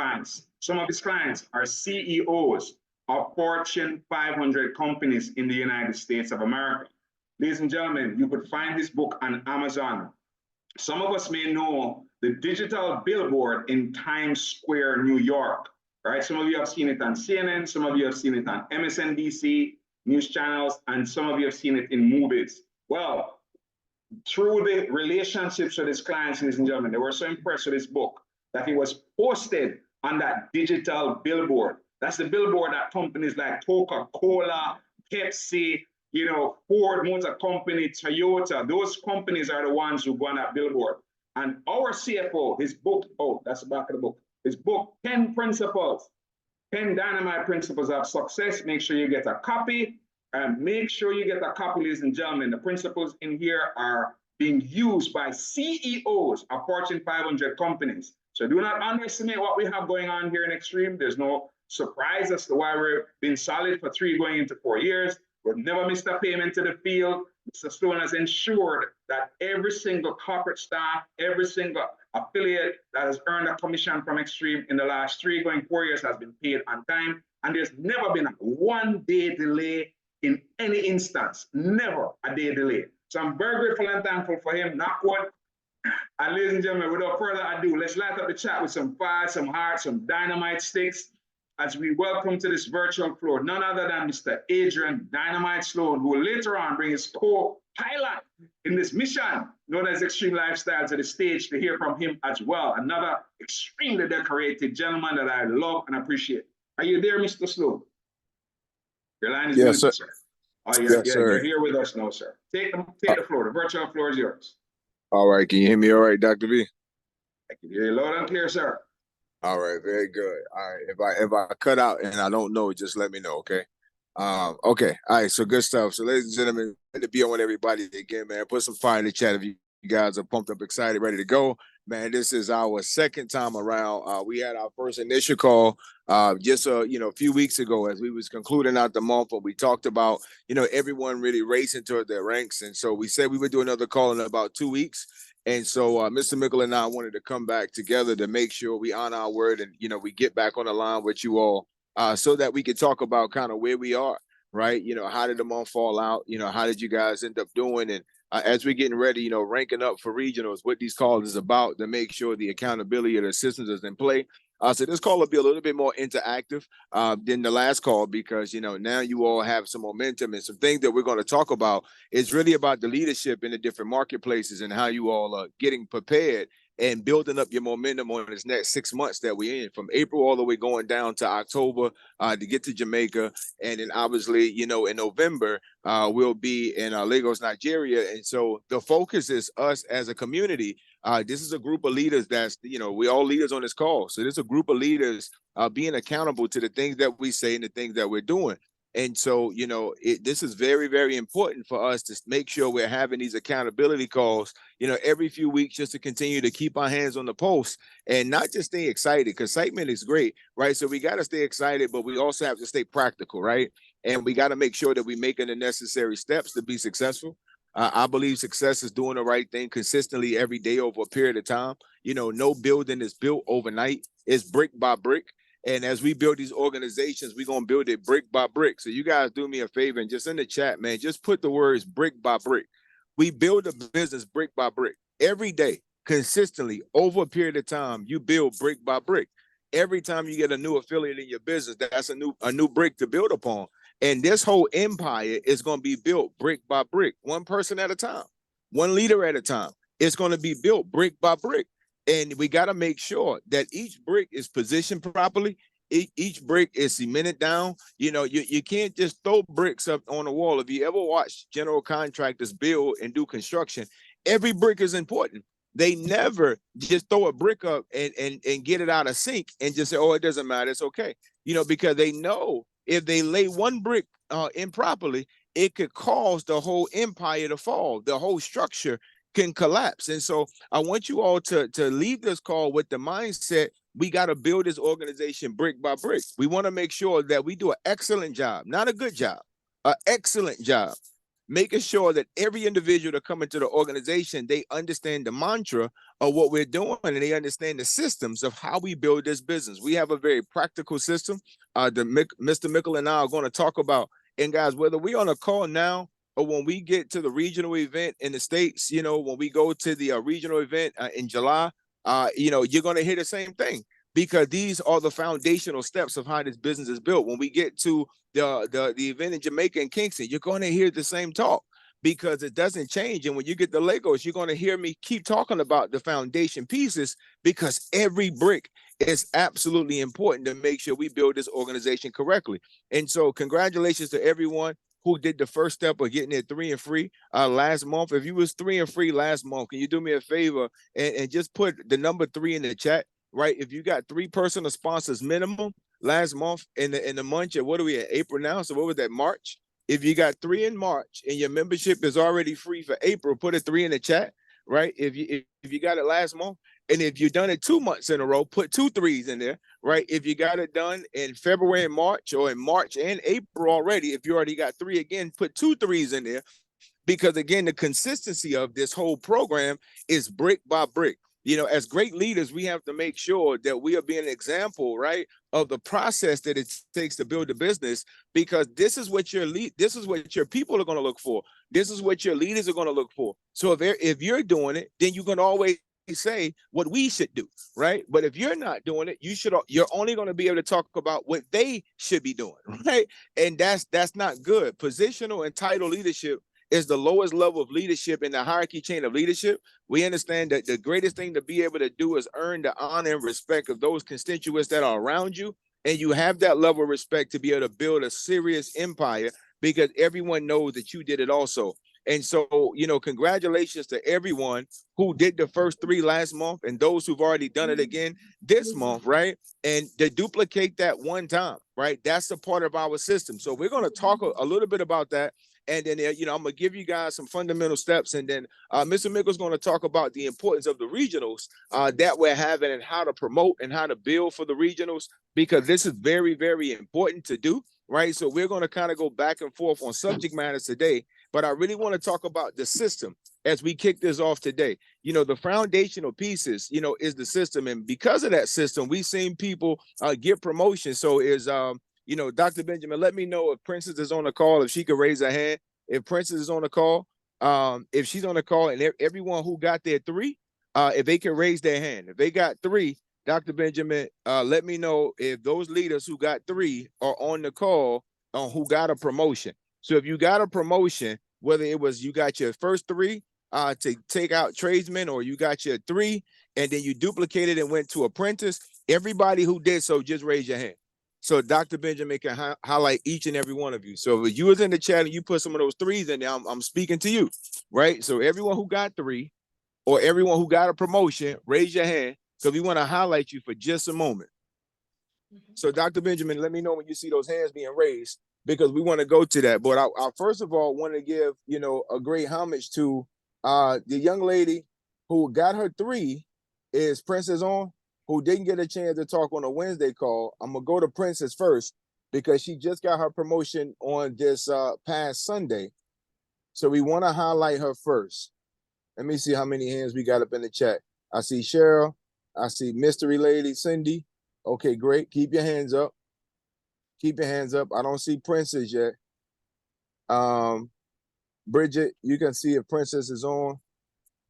clients. Some of his clients are CEOs of Fortune 500 companies in the United States of America. Ladies and gentlemen, you could find this book on Amazon. Some of us may know the digital billboard in Times Square, New York, right? Some of you have seen it on CNN, some of you have seen it on MSNBC news channels, and some of you have seen it in movies. Well, through the relationships with his clients, ladies and gentlemen, they were so impressed with his book that it was posted on that digital billboard. That's the billboard that companies like Coca-Cola, Pepsi, you know, Ford Motor Company, Toyota, those companies are the ones who go on that billboard. And our CFO, his book, oh, that's the back of the book, his book, 10 Principles, 10 Dynamite Principles of Success. Make sure you get a copy. And make sure you get a copy, ladies and gentlemen. The principles in here are being used by CEOs of Fortune 500 companies. So do not underestimate what we have going on here in Xtream. There's no surprise as to why we've been solid for 3 going into 4 years. We've never missed a payment to the field. Mr. Stone has ensured that every single corporate staff, every single affiliate that has earned a commission from Xtream in the last 3 going 4 years has been paid on time. And there's never been a 1-day delay in any instance, never a day delay. So I'm very grateful and thankful for him, knock wood. And ladies and gentlemen, without further ado, let's light up the chat with some fire, some heart, some dynamite sticks as we welcome to this virtual floor none other than Mr. Adrian Dynamite Sloan, who will later on bring his co-pilot in this mission known as Xtream Lifestyle to the stage to hear from him as well. Another extremely decorated gentleman that I love and appreciate. Are you there, Mr. Sloan? Your line is muted, sir. Oh, you're here with us now, sir. Take the floor. The virtual floor is yours. All right. Can you hear me all right, Dr. V? I can hear you loud and clear, sir. All right. Very good. All right. If I cut out and I don't know, just let me know, okay? Okay. All right. So good stuff. So ladies and gentlemen, good to be on with everybody again, man. Put some fire in the chat if you guys are pumped up, excited, ready to go. Man, this is our second time around. We had our first initial call just a few weeks ago as we was concluding out the month, but we talked about everyone really racing toward their ranks, and so we said we would do another call in about 2 weeks. And so Mr. Mickle and I wanted to come back together to make sure we honor our word and we get back on the line with you all so that we could talk about kind of where we are, right? How did the month fall out? How did you guys end up doing? And as we're getting ready, ranking up for regionals, what these calls is about to make sure the accountability of the systems is in play. So this call will be a little bit more interactive than the last call because, now you all have some momentum and some things that we're going to talk about. It's really about the leadership in the different marketplaces and how you all are getting prepared and building up your momentum on this next 6 months that we're in, from April all the way going down to October to get to Jamaica. And then obviously, in November, we'll be in Lagos, Nigeria. And so the focus is us as a community. This is a group of leaders that's, we all leaders on this call. So there's a group of leaders being accountable to the things that we say and the things that we're doing. And so, this is very, very important for us to make sure we're having these accountability calls, every few weeks, just to continue to keep our hands on the pulse and not just stay excited, because excitement is great, right? So we got to stay excited, but we also have to stay practical, right? And we got to make sure that we're making the necessary steps to be successful. I believe success is doing the right thing consistently every day over a period of time. No building is built overnight. It's brick by brick. And as we build these organizations, we're going to build it brick by brick. So you guys do me a favor and just in the chat, man, just put the words brick by brick. We build a business brick by brick every day, consistently over a period of time. You build brick by brick. Every time you get a new affiliate in your business, that's a new brick to build upon. And this whole empire is going to be built brick by brick, one person at a time, one leader at a time. It's going to be built brick by brick. And we got to make sure that each brick is positioned properly. Each brick is cemented down. You can't just throw bricks up on the wall. If you ever watch general contractors build and do construction, every brick is important. They never just throw a brick up and get it out of sync and just say, oh, it doesn't matter, it's okay. Because they know if they lay one brick improperly, it could cause the whole empire to fall. The whole structure can collapse. And so I want you all to leave this call with the mindset, we got to build this organization brick by brick. We want to make sure that we do an excellent job, not a good job, an excellent job making sure that every individual that come into the organization, they understand the mantra of what we're doing and they understand the systems of how we build this business. We have a very practical system. Mr. Mickle and I are going to talk about, and guys, whether we're on a call now or when we get to the regional event in the States, you know, when we go to the regional event in July, you know, you're going to hear the same thing, because these are the foundational steps of how this business is built. When we get to the event in Jamaica and Kingston, you're going to hear the same talk, because it doesn't change. And when you get the Legos, you're going to hear me keep talking about the foundation pieces, because every brick is absolutely important to make sure we build this organization correctly. And so congratulations to everyone who did the first step of getting it 3 and free last month. If you was 3 and free last month, can you do me a favor and just put the number 3 in the chat, right? If you got 3 personal sponsors minimum last month in the month, what are we at, April now? So what was that, March? If you got 3 in March and your membership is already free for April, put a 3 in the chat, right? If you got it last month, and if you've done it 2 months in a row, put 2 3s in there, right? If you got it done in February and March, or in March and April already, if you already got 3 again, put 2 3s in there, because again, the consistency of this whole program is brick by brick. You know, as great leaders, we have to make sure that we are being an example, right, of the process that it takes to build a business, because this is what this is what your people are going to look for. This is what your leaders are going to look for. So if you're doing it, then you can always say what we should do, right? But if you're not doing it, you're only going to be able to talk about what they should be doing, right? And that's not good. Positional and title leadership is the lowest level of leadership in the hierarchy chain of leadership. We understand that the greatest thing to be able to do is earn the honor and respect of those constituents that are around you. And you have that level of respect to be able to build a serious empire, because everyone knows that you did it also. And so, you know, congratulations to everyone who did the first 3 last month and those who've already done it again this month, right? And to duplicate that one time, right? That's a part of our system. So we're going to talk a little bit about that. And then, you know, I'm going to give you guys some fundamental steps. And then Mr. Mickle's going to talk about the importance of the regionals that we're having, and how to promote and how to build for the regionals, because this is very, very important to do, right? So we're going to kind of go back and forth on subject matters today. But I really want to talk about the system as we kick this off today. You know, the foundational pieces, you know, is the system. And because of that system, we've seen people get promotions. So you know, Dr. Benjamin, let me know if Princess is on the call, if she could raise her hand. If Princess is on the call, if she's on the call, and everyone who got their 3, if they can raise their hand. If they got 3, Dr. Benjamin, let me know if those leaders who got 3 are on the call who got a promotion. So if you got a promotion, whether it was you got your first 3 to take out tradesmen, or you got your 3 and then you duplicated and went to apprentice, everybody who did so, just raise your hand. So Dr. Benjamin can highlight each and every one of you. So if you was in the chat and you put some of those 3s in there, I'm speaking to you, right? So everyone who got 3 or everyone who got a promotion, raise your hand, because we want to highlight you for just a moment. So Dr. Benjamin, let me know when you see those hands being raised, because we want to go to that. But I first of all want to give, you know, a great homage to the young lady who got her 3. Is Princess on? Who didn't get a chance to talk on a Wednesday call. I'm gonna go to Princess first, because she just got her promotion on this past Sunday. So we want to highlight her first. Let me see how many hands we got up in the chat. I see Cheryl. I see Mystery Lady Cindy. Okay, great. Keep your hands up. Keep your hands up. I don't see Princess yet. Bridget, you can see if Princess is on.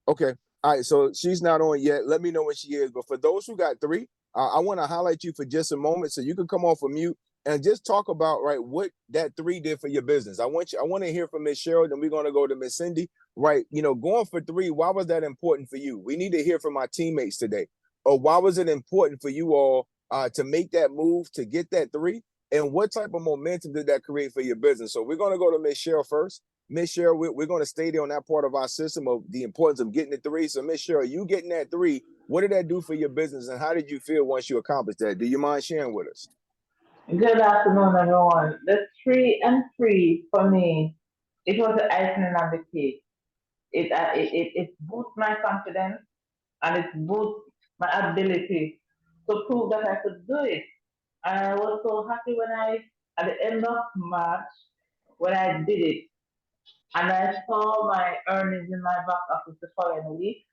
Okay. All right, so she's not on yet. Let me know when she is. But for those who got 3, I want to highlight you for just a moment, so you can come off of mute and just talk about, right, what that 3 did for your business. I want to hear from Miss Cheryl, then we're going to go to Miss Cindy. Right, you know, going for 3, why was that important for you? We need to hear from our teammates today. Or why was it important for you all to make that move to get that 3? And what type of momentum did that create for your business? So we're going to go to Miss Cheryl first. Miss Cheryl, we're going to stay there on that part of our system of the importance of getting the 3. So Miss Cheryl, you getting that 3, what did that do for your business, and how did you feel once you accomplished that? Do you mind sharing with us? Good afternoon, everyone. The 3 and 3 for me, it was the icing on the cake. It boosts my confidence, and it boosts my ability to prove that I could do it. And I was so happy when at the end of March, when I did it. And I saw my earnings in my back office the following week.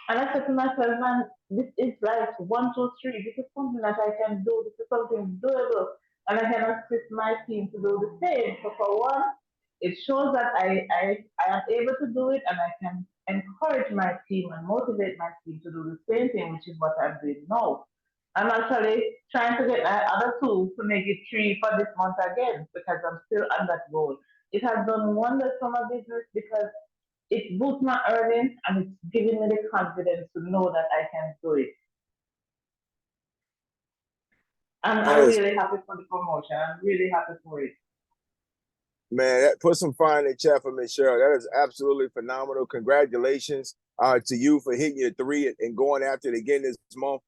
And I said to myself, man, this is like one, two, three. This is something that I can do. This is something doable. And I can assist my team to do the same. So for one, it shows that I am able to do it and I can encourage my team and motivate my team to do the same thing, which is what I'm doing now. I'm actually trying to get my other two to make it three for this month again because I'm still on that goal. It has done wonders for my business because it boosts my earnings and it's giving me the confidence to know that I can do it. I'm Yes, really happy for the promotion. I'm really happy for it. man, put some fire in the chat for Miss Cheryl. That is absolutely phenomenal. Congratulations to you for hitting your three and going after it again this month.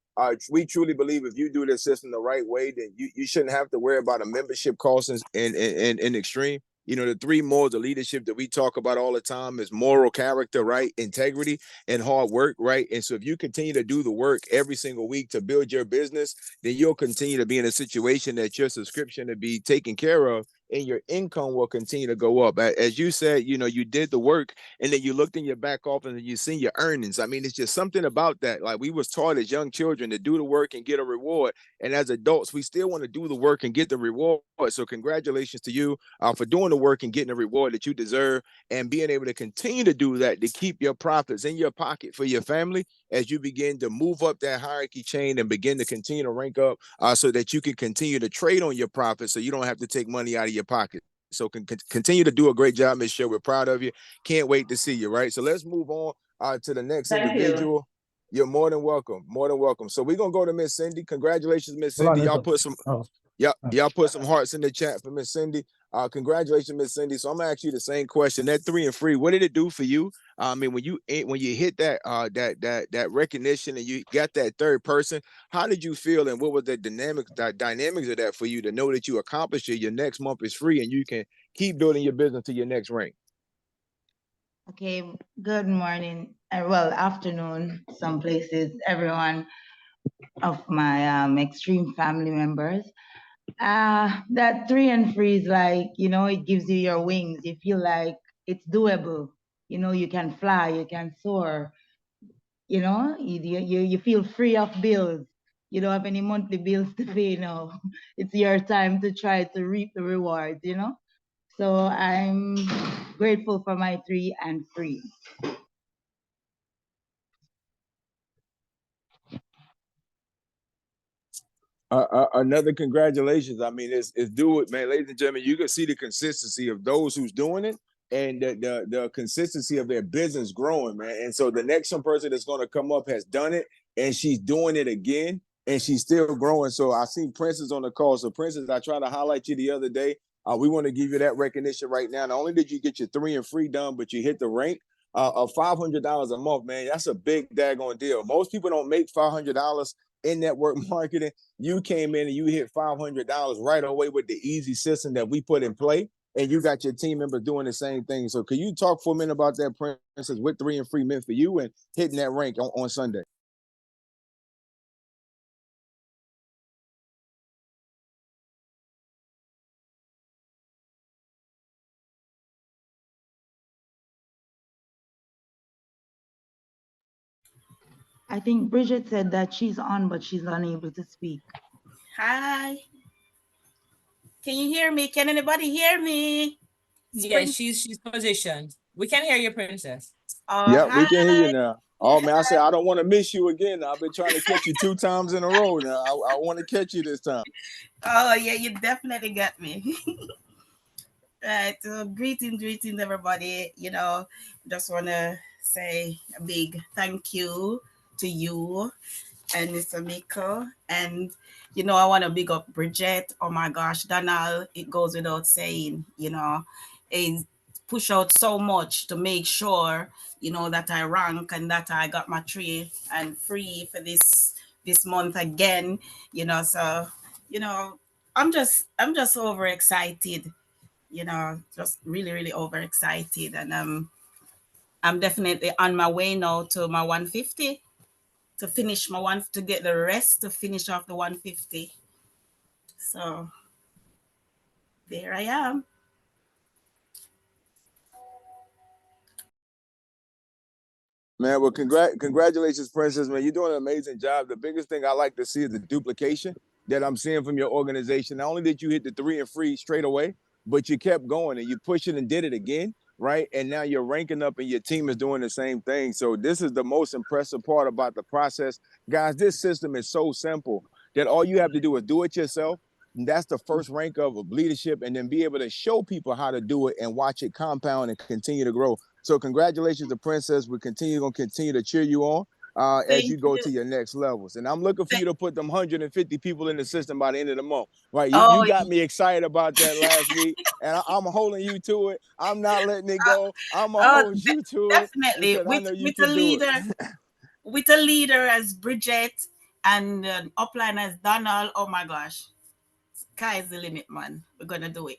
We truly believe if you do this system the right way, then you shouldn't have to worry about a membership cost in Xtream. You know, the three morals of leadership that we talk about all the time is moral character, right? Integrity and hard work, right? And so if you continue to do the work every single week to build your business, then you'll continue to be in a situation that your subscription to be taken care of and your income will continue to go up. As you said, you know, you did the work and then you looked in your back office and you seen your earnings. I mean, it's just something about that. Like we was taught as young children to do the work and get a reward. And as adults, we still want to do the work and get the reward. So congratulations to you for doing the work and getting the reward that you deserve and being able to continue to do that to keep your profits in your pocket for your family as you begin to move up that hierarchy chain and begin to continue to rank up so that you can continue to trade on your profits so you don't have to take money out of your pocket. So continue to do a great job, Ms. Show. We're proud of you. Can't wait to see you, right? So let's move on to the next Thank you. individual. You're more than welcome. More than welcome. So we're gonna go to Miss Cindy. Congratulations, Miss Cindy. Y'all put some y'all put some hearts in the chat for Miss Cindy. Congratulations, Miss Cindy. So I'm gonna ask you the same question. That 3 and free, what did it do for you? I mean, when you hit that that recognition and you got that third person, how did you feel and what was the dynamics of that for you to know that you accomplished it? Your next month is free and you can keep building your business to your next rank. Okay, good morning, well, afternoon, some places, everyone of my Xtream family members. That 3 and free is like, you know, it gives you your wings. You feel like it's doable. You know, you can fly, you can soar. You know, you feel free of bills. You don't have any monthly bills to pay now. It's your time to try to reap the rewards, you know? So I'm grateful for my 3 and free. Another congratulations. I mean, it's do it, man. Ladies and gentlemen, you can see the consistency of those who's doing it and the consistency of their business growing, man. And so the next person that's going to come up has done it and she's doing it again and she's still growing. So I seen Princess on the call. So Princess, I tried to highlight you the other day. We want to give you that recognition right now. Not only did you get your 3 and free done, but you hit the rank of $500 a month, man. That's a big daggone deal. Most people don't make $500 in network marketing. You came in and you hit $500 right away with the easy system that we put in play, and you got your team members doing the same thing. So can you talk for a minute about that, Princess, what 3 and free meant for you and hitting that rank on Sunday? I think Bridget said that she's on, but she's unable to speak. Hi. Can you hear me? Can anybody hear me? Yeah, she's positioned. We can hear you, Princess. Oh, Yeah, hi. we can hear you now. Oh man, I said I don't want to miss you again. I've been trying to catch you 2 times in a row now. I want to catch you this time. Oh yeah, you definitely got me. Right. So greetings, everybody. You know, just want to say a big thank you to you and Mr. Miko. And, you know, I want to big up Bridget. Oh my gosh, Donald, it goes without saying, you know, is push out so much to make sure, you know, that I rank and that I got my 3 and free for this month again, you know. So, you know, I'm just overexcited, you know, just really overexcited. And I'm definitely on my way now to my 150 to finish my one, to get the rest to finish off the 150. So there I am. Man, well, congratulations, Princess, man. You're doing an amazing job. The biggest thing I like to see is the duplication that I'm seeing from your organization. Not only did you hit the 3 and free straight away, but you kept going and you pushed it and did it again, right? And now you're ranking up and your team is doing the same thing. So this is the most impressive part about the process. Guys, this system is so simple that all you have to do is do it yourself. And that's the first rank of leadership, and then be able to show people how to do it and watch it compound and continue to grow. So congratulations to Princess. We're gonna continue to cheer you on as you go to your next levels. And I'm looking for you to put them 150 people in the system by the end of the month. Right. You got me excited about that last week. And I'm holding you to it. I'm not letting it go. I'm gonna hold you to it. Definitely. Because I know you With can a do leader, it. with a leader as Bridget and upline as Donald. Oh my gosh. Sky is the limit, man. We're gonna do it.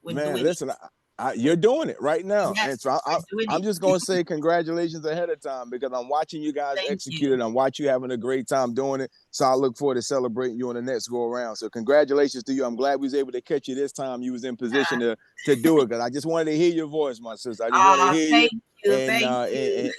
We're Man, doing listen, it. you're doing it right now. Yes, And so we're doing I'm it. just going to say congratulations ahead of time, because I'm watching you guys Thank execute you. it. I'm watching you having a great time doing it. So I look forward to celebrating you on the next go around. So congratulations to you. I'm glad we was able to catch you this time. You was in position to do it, because I just wanted to hear your voice, my sister. I just wanted to hear you.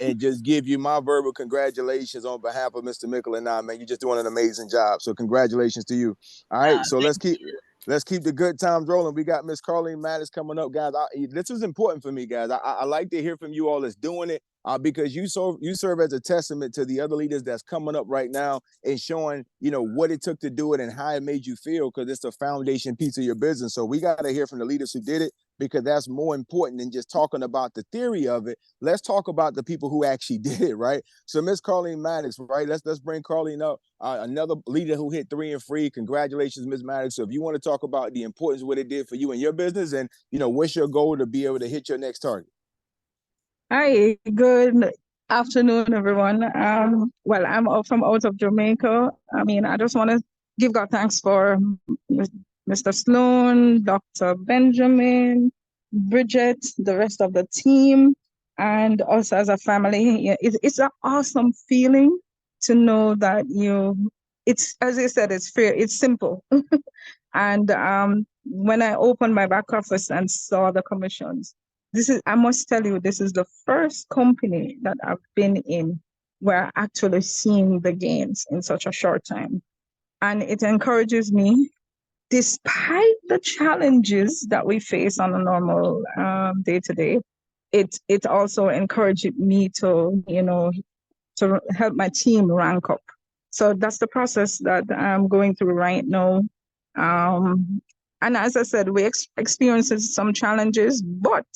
And just give you my verbal congratulations on behalf of Mr. Mickle and I, man. You're just doing an amazing job. So congratulations to you. All right. So let's keep the good times rolling. We got Miss Carleen Mattis coming up, guys. This is important for me, guys. I like to hear from you all that's doing it, because you serve as a testament to the other leaders that's coming up right now and showing, what it took to do it and how it made you feel, because it's the foundation piece of your business. So we got to hear from the leaders who did it, because that's more important than just talking about the theory of it. Let's talk about the people who actually did it, right? So Miss Carleen Maddox, right? Let's bring Carleen up. Another leader who hit 3 and free. Congratulations, Ms. Maddox. So if you want to talk about the importance of what it did for you and your business, and what's your goal to be able to hit your next target? Hi, good afternoon, everyone. Well, I'm from out of Jamaica. I mean, I just want to give God thanks for Mr. Sloan, Dr. Benjamin, Bridget, the rest of the team, and us as a family. It's an awesome feeling to know that it's, as you said, it's fair, it's simple. And when I opened my back office and saw the commissions, I must tell you, this is the first company that I've been in where I actually seeing the gains in such a short time. And it encourages me, despite the challenges that we face on a normal day-to-day, it also encouraged me to, to help my team rank up. So that's the process that I'm going through right now. And as I said, we experiencing some challenges, but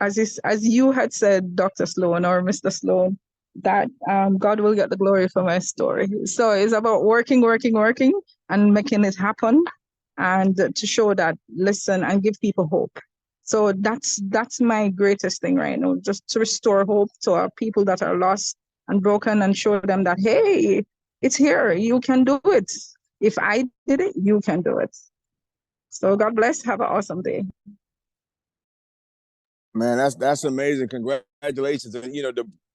as you had said, Dr. Sloan or Mr. Sloan, that God will get the glory for my story. So it's about working, and making it happen, and to show that, listen, and give people hope. So that's my greatest thing right now, just to restore hope to our people that are lost and broken, and show them that, hey, it's here, you can do it. If I did it, you can do it. So God bless, have an awesome day. Man, that's amazing. Congratulations.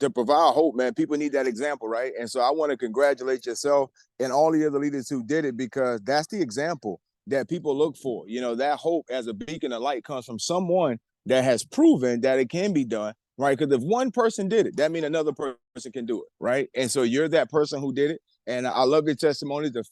To provide hope, man, people need that example, right? And so I want to congratulate yourself and all the other leaders who did it, because that's the example that people look for. That hope as a beacon of light comes from someone that has proven that it can be done, right? Because if one person did it, that means another person can do it, right? And so you're that person who did it. And I love your testimony, the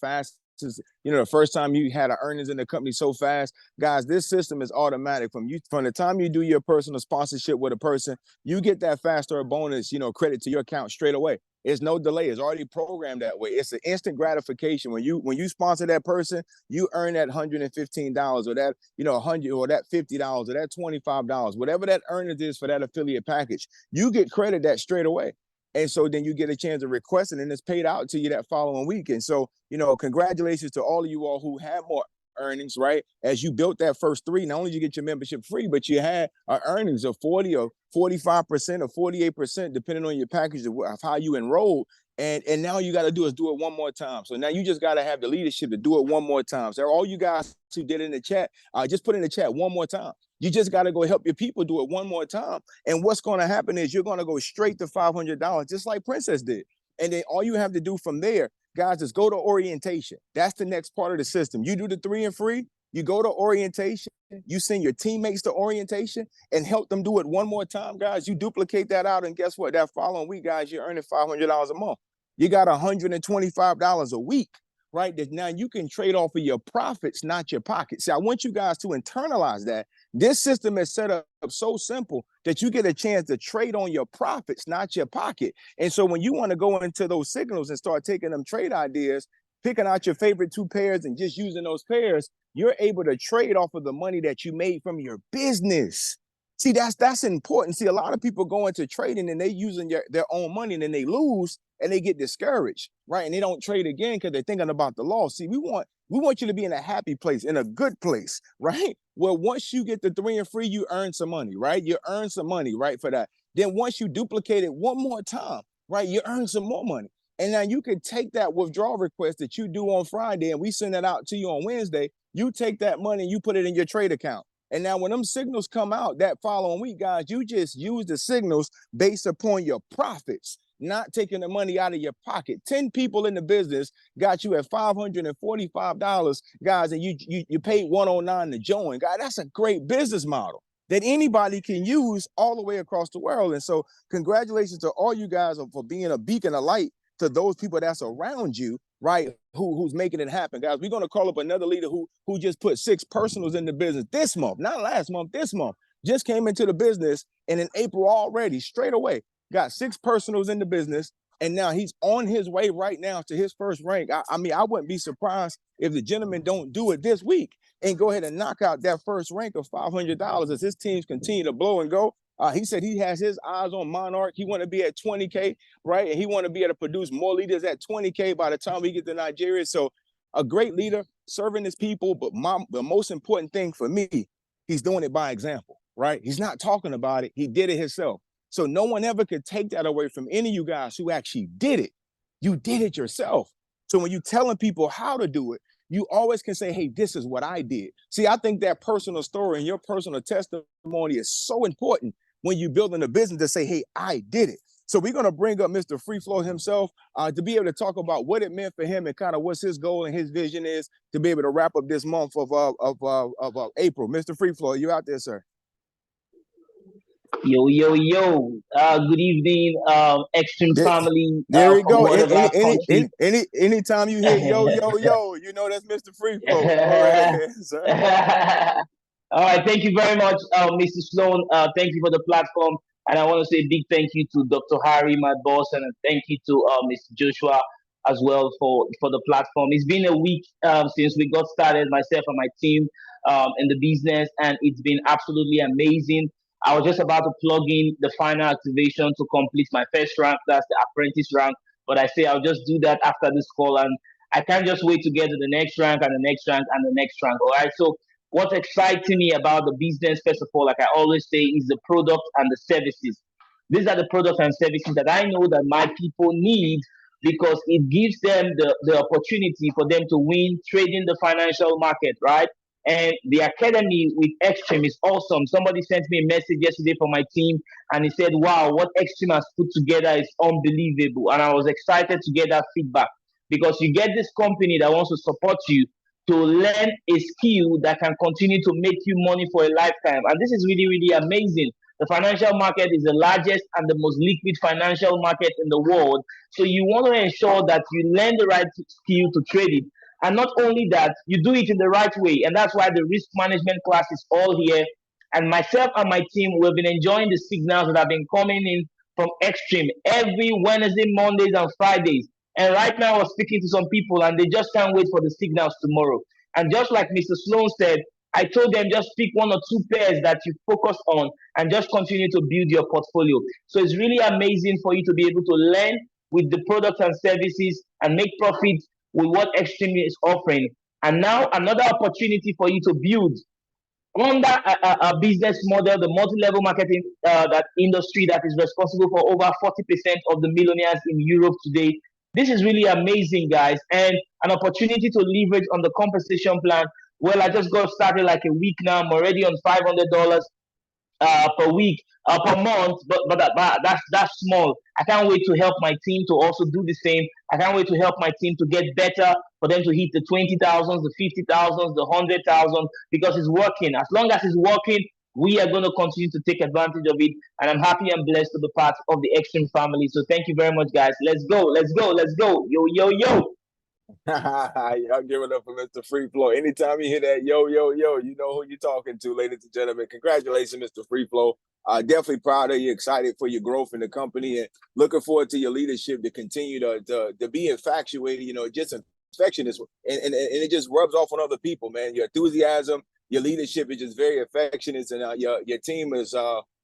the first time you had earnings in the company so fast. Guys, this system is automatic. From the time you do your personal sponsorship with a person, you get that faster bonus, credit to your account straight away. It's no delay. It's already programmed that way. It's an instant gratification. When you sponsor that person, you earn that $115 or that, $100 or that $50 or that $25, whatever that earnings is for that affiliate package, you get credit that straight away. And so then you get a chance to request it, and it's paid out to you that following week. And so, congratulations to all of you all who have more earnings, right? As you built that first 3, not only did you get your membership free, but you had earnings of 40 or 45% or 48%, depending on your package of how you enrolled. And now you got to do it one more time. So now you just got to have the leadership to do it one more time. So all you guys who did it in the chat, just put in the chat one more time. You just got to go help your people do it one more time. And what's going to happen is you're going to go straight to $500, just like Princess did. And then all you have to do from there, guys, is go to orientation. That's the next part of the system. You do the 3 and free, You go to orientation, you send your teammates to orientation and help them do it one more time, guys. You duplicate that out, and guess what? That following week, guys, you're earning $500 a month. You got $125 a week, right? That now you can trade off of your profits, not your pockets. See, I want you guys to internalize that. This system is set up so simple that you get a chance to trade on your profits, not your pocket. And so when you want to go into those signals and start taking them trade ideas, picking out your favorite 2 pairs and just using those pairs, you're able to trade off of the money that you made from your business. See, that's important. See, a lot of people go into trading and they using their own money, and then they lose and they get discouraged, right? And they don't trade again because they're thinking about the loss. See, we want you to be in a happy place, in a good place, right? Where once you get the 3 and free, you earn some money, right? You earn some money, right, for that. Then once you duplicate it one more time, right, you earn some more money. And now you can take that withdrawal request that you do on Friday and we send that out to you on Wednesday. You take that money and you put it in your trade account. And now when them signals come out that following week, guys, you just use the signals based upon your profits, not taking the money out of your pocket. 10 people in the business got you at $545, guys, and you paid $109 to join. Guys, that's a great business model that anybody can use all the way across the world. And so congratulations to all you guys for being a beacon of light to those people that's around you, right? Who's making it happen, guys. We're gonna call up another leader who just put 6 personals in the business this month, not last month, this month. Just came into the business, and in April already, straight away, got 6 personals in the business, and now he's on his way right now to his first rank. I mean, I wouldn't be surprised if the gentleman don't do it this week and go ahead and knock out that first rank of $500 as his teams continue to blow and go. He said he has his eyes on Monarch. He want to be at 20K, right? And he want to be able to produce more leaders at 20K by the time we get to Nigeria. So a great leader serving his people. But the most important thing for me, he's doing it by example, right? He's not talking about it. He did it himself. So no one ever could take that away from any of you guys who actually did it. You did it yourself. So when you're telling people how to do it, you always can say, hey, this is what I did. See, I think that personal story and your personal testimony is so important when you're building a business to say, hey, I did it. So we're going to bring up Mr. Free Flow himself to be able to talk about what it meant for him and kind of what's his goal and his vision is to be able to wrap up this month of April. Mr. Free Flow, you out there, sir? Yo, yo, yo. Good evening, Xtream family. There we go. Anytime you hear yo, yo, yo, you know that's Mr. Free Flow. Go right ahead, sir. All right, thank you very much, Mr. Sloan. Thank you for the platform. And I want to say a big thank you to Dr. Harry, my boss, and a thank you to Mr. Joshua as well for the platform. It's been a week since we got started, myself and my team in the business, and it's been absolutely amazing. I was just about to plug in the final activation to complete my first rank, that's the apprentice rank. But I say I'll just do that after this call, and I can't just wait to get to the next rank and the next rank and the next rank. All right. So what's exciting me about the business, first of all, like I always say, is the product and the services. These are the products and services that I know that my people need because it gives them the opportunity for them to win trading the financial market, right? And the academy with Xtream is awesome. Somebody sent me a message yesterday from my team and he said, wow, what Xtream has put together is unbelievable. And I was excited to get that feedback because you get this company that wants to support you to learn a skill that can continue to make you money for a lifetime. And this is really, really amazing. The financial market is the largest and the most liquid financial market in the world. So you want to ensure that you learn the right skill to trade it. And not only that, you do it in the right way. And that's why the risk management class is all here. And myself and my team, we've been enjoying the signals that have been coming in from Xtream every Wednesday, Mondays, and Fridays. And right now, I was speaking to some people, and they just can't wait for the signals tomorrow. And just like Mr. Sloan said, I told them just pick 1 or 2 pairs that you focus on and just continue to build your portfolio. So it's really amazing for you to be able to learn with the products and services and make profits with what Xtream is offering. And now another opportunity for you to build under a business model, the multi-level marketing that industry that is responsible for over 40% of the millionaires in Europe today. This is really amazing, guys, and an opportunity to leverage on the compensation plan. Well, I just got started like a week now. I'm already on $500 per week, per month, but that's small. I can't wait to help my team to also do the same. I can't wait to help my team to get better for them to hit the 20,000s, the 50,000s, the 100,000, because it's working. As long as it's working, we are going to continue to take advantage of it. And I'm happy and blessed to be part of the Xtream family. So thank you very much, guys. Let's go, let's go, let's go. Yo, yo, yo. Y'all give it up for Mr. Free Flow. Anytime you hear that, yo, yo, yo, you know who you're talking to, ladies and gentlemen. Congratulations, Mr. Free Flow. Definitely proud of you, excited for your growth in the company, and looking forward to your leadership to continue to be infatuated, just infectious, and it just rubs off on other people, man. Your enthusiasm, your leadership is just very affectionate, and your team is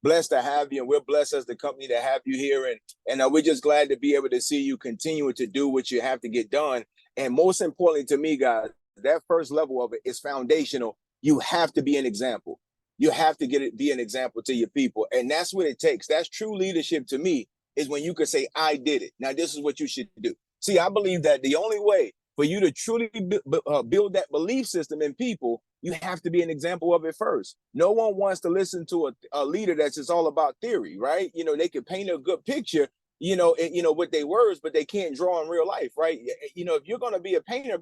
blessed to have you, and we're blessed as the company to have you here, and we're just glad to be able to see you continue to do what you have to get done. And most importantly to me, guys, that first level of it is foundational. You have to be an example. You have to be an example to your people. And that's what it takes. That's true leadership to me, is when you can say, I did it. Now, this is what you should do. See, I believe that the only way for you to truly build that belief system in people, you have to be an example of it first. No one wants to listen to a leader that's just all about theory, right? They can paint a good picture, with their words, but they can't draw in real life, right? If you're going to be a painter,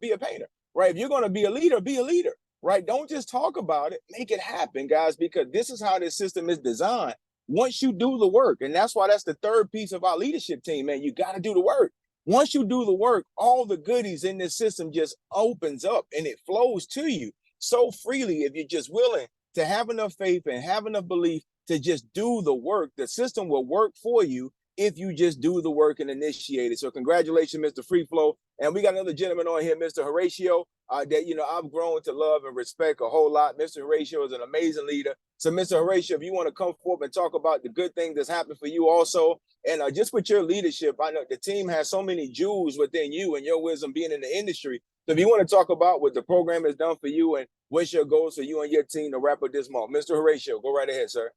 right? If you're going to be a leader, right? Don't just talk about it, make it happen, guys, because this is how this system is designed. Once you do the work, and that's why that's the third piece of our leadership team, man, you got to do the work. Once you do the work, all the goodies in this system just opens up and it flows to you so freely. If you're just willing to have enough faith and have enough belief to just do the work, the system will work for you if you just do the work and initiate it. So congratulations, Mr. Free Flow. And we got another gentleman on here, Mr. Horatio, that, I've grown to love and respect a whole lot. Mr. Horatio is an amazing leader. So Mr. Horatio, if you want to come forward and talk about the good things that's happened for you also, and just with your leadership, I know the team has so many jewels within you and your wisdom being in the industry. So if you want to talk about what the program has done for you and what's your goals for you and your team to wrap up this month. Mr. Horatio, go right ahead, sir.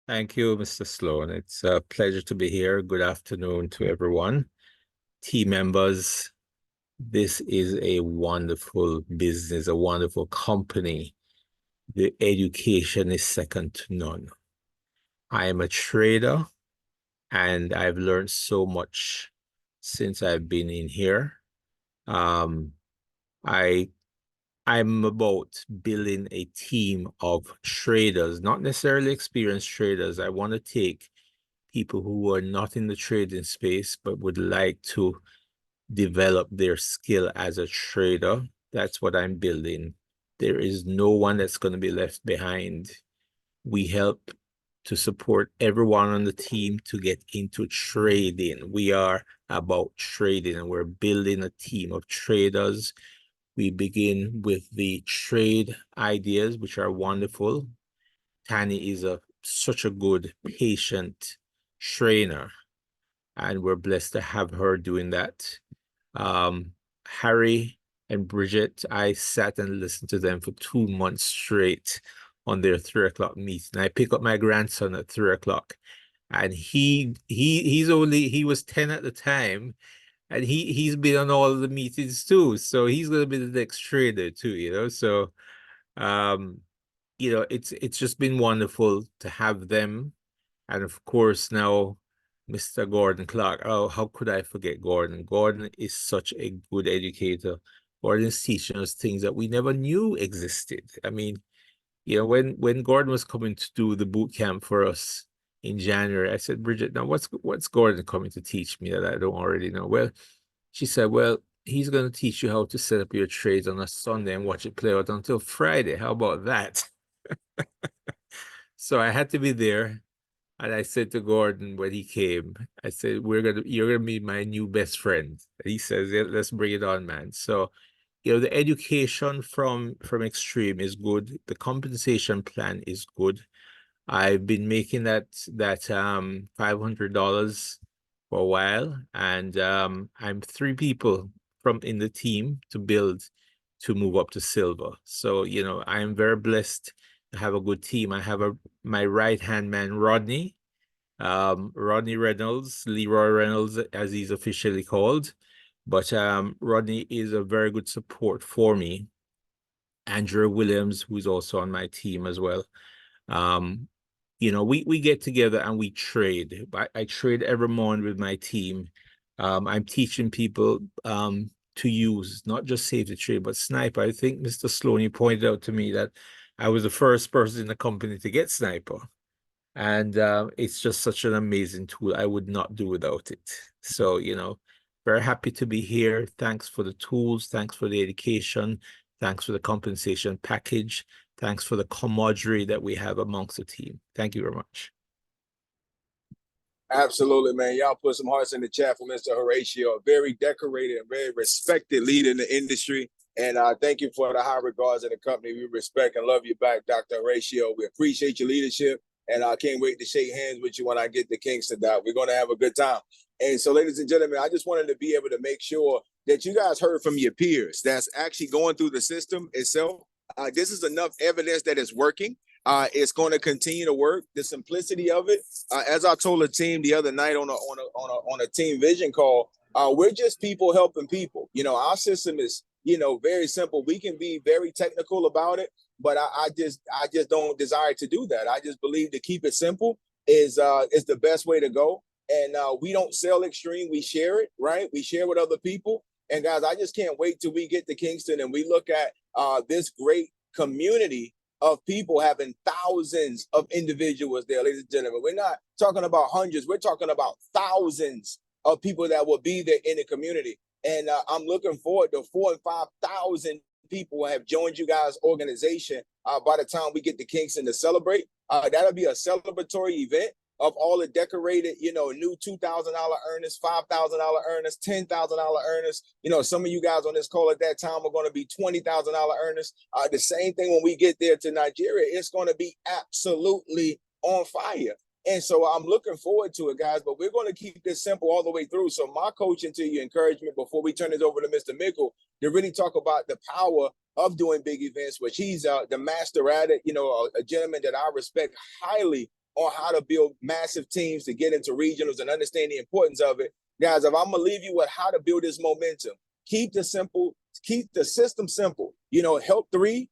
Thank you, Mr. Sloan. It's a pleasure to be here. Good afternoon to everyone. Team members, this is a wonderful business, a wonderful company. The education is second to none. I am a trader, and I've learned so much since I've been in here. I'm about building a team of traders, not necessarily experienced traders. I want to take people who are not in the trading space, but would like to develop their skill as a trader. That's what I'm building. There is no one that's going to be left behind. We help to support everyone on the team to get into trading. We are about trading, and we're building a team of traders. We begin with the trade ideas, which are wonderful. Tani is such a good patient trainer, and we're blessed to have her doing that. Harry and Bridget, I sat and listened to them for 2 months straight on their 3 o'clock meeting. I pick up my grandson at 3 o'clock, and he was 10 at the time, and he's been on all of the meetings too. So he's gonna be the next trader too, So it's just been wonderful to have them. And of course now Mr. Gordon Clark. Oh, how could I forget Gordon? Gordon is such a good educator. Gordon is teaching us things that we never knew existed. I mean, when Gordon was coming to do the boot camp for us in January, I said, Bridget, now what's Gordon coming to teach me that I don't already know? Well, she said, well, he's going to teach you how to set up your trades on a Sunday and watch it play out until Friday. How about that? So I had to be there. And I said to Gordon when he came, I said, you're gonna be my new best friend. And he says, yeah, let's bring it on, man. So, the education from Xtream is good. The compensation plan is good. I've been making that $500 for a while, and I'm 3 people in the team to move up to silver. So, I am very blessed to have a good team. I have my right-hand man, Rodney Reynolds, Leroy Reynolds, as he's officially called. But Rodney is a very good support for me. Andrew Williams, who's also on my team as well. We get together and we trade. I trade every morning with my team. I'm teaching people to use, not just Save the Trade, but Sniper. I think Mr. Sloan, you pointed out to me that I was the first person in the company to get Sniper. And it's just such an amazing tool. I would not do without it. So, very happy to be here. Thanks for the tools. Thanks for the education. Thanks for the compensation package. Thanks for the camaraderie that we have amongst the team. Thank you very much. Absolutely, man. Y'all put some hearts in the chat for Mr. Horatio, a very decorated and very respected leader in the industry. And thank you for the high regards of the company. We respect and love you back, Dr. Horatio. We appreciate your leadership. And I can't wait to shake hands with you when I get to Kingston, Doc. We're going to have a good time. And so, ladies and gentlemen, I just wanted to be able to make sure that you guys heard from your peers that's actually going through the system itself. This is enough evidence that it's working. It's going to continue to work. The simplicity of it, as I told the team the other night on a team vision call, we're just people helping people. Our system is very simple. We can be very technical about it, but I just don't desire to do that. I just believe to keep it simple is the best way to go. And we don't sell Xtream. We share it, right? We share with other people. And guys, I just can't wait till we get to Kingston and we look at this great community of people having thousands of individuals there, ladies and gentlemen. We're not talking about hundreds. We're talking about thousands of people that will be there in the community. And I'm looking forward to 4,000 and 5,000 people have joined you guys' organization by the time we get to Kingston to celebrate. That'll be a celebratory event of all the decorated, new $2,000 earners, $5,000 earners, $10,000 earners. Some of you guys on this call at that time are going to be $20,000 earners. The same thing when we get there to Nigeria, it's going to be absolutely on fire. And so I'm looking forward to it, guys, but we're going to keep this simple all the way through. So my coaching to you, encouragement before we turn it over to Mr. Mickle to really talk about the power of doing big events, which he's the master at it, a gentleman that I respect highly on how to build massive teams to get into regionals and understand the importance of it. Guys, if I'm going to leave you with how to build this momentum, keep the system simple. Help 3,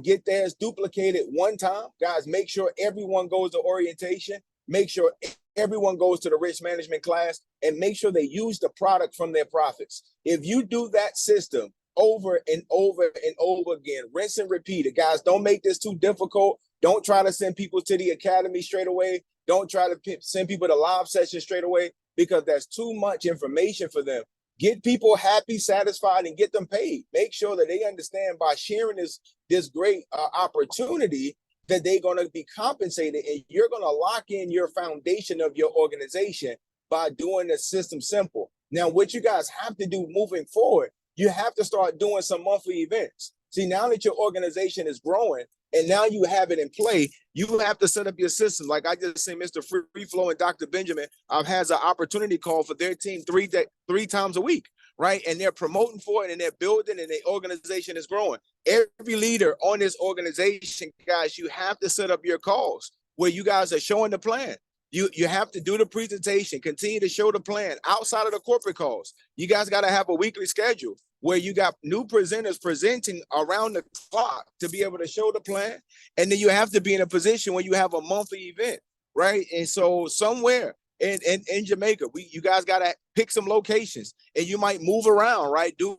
get theirs duplicated one time. Guys, make sure everyone goes to orientation. Make sure everyone goes to the risk management class and make sure they use the product from their profits. If you do that system over and over and over again, rinse and repeat it. Guys, don't make this too difficult. Don't try to send people to the academy straight away. Don't try to send people to live sessions straight away because that's too much information for them. Get people happy, satisfied, and get them paid. Make sure that they understand by sharing this great opportunity that they're going to be compensated, and you're going to lock in your foundation of your organization by doing the system simple. Now, what you guys have to do moving forward, you have to start doing some monthly events. See, now that your organization is growing and now you have it in play, you have to set up your system. Like I just said, Mr. Free Flow and Dr. Benjamin has an opportunity call for their team three times a week, right? And they're promoting for it and they're building and their organization is growing. Every leader on this organization, guys, you have to set up your calls where you guys are showing the plan. You have to do the presentation, continue to show the plan outside of the corporate calls. You guys got to have a weekly schedule where you got new presenters presenting around the clock to be able to show the plan. And then you have to be in a position where you have a monthly event, right? And so somewhere in Jamaica, you guys got to pick some locations and you might move around, right? Do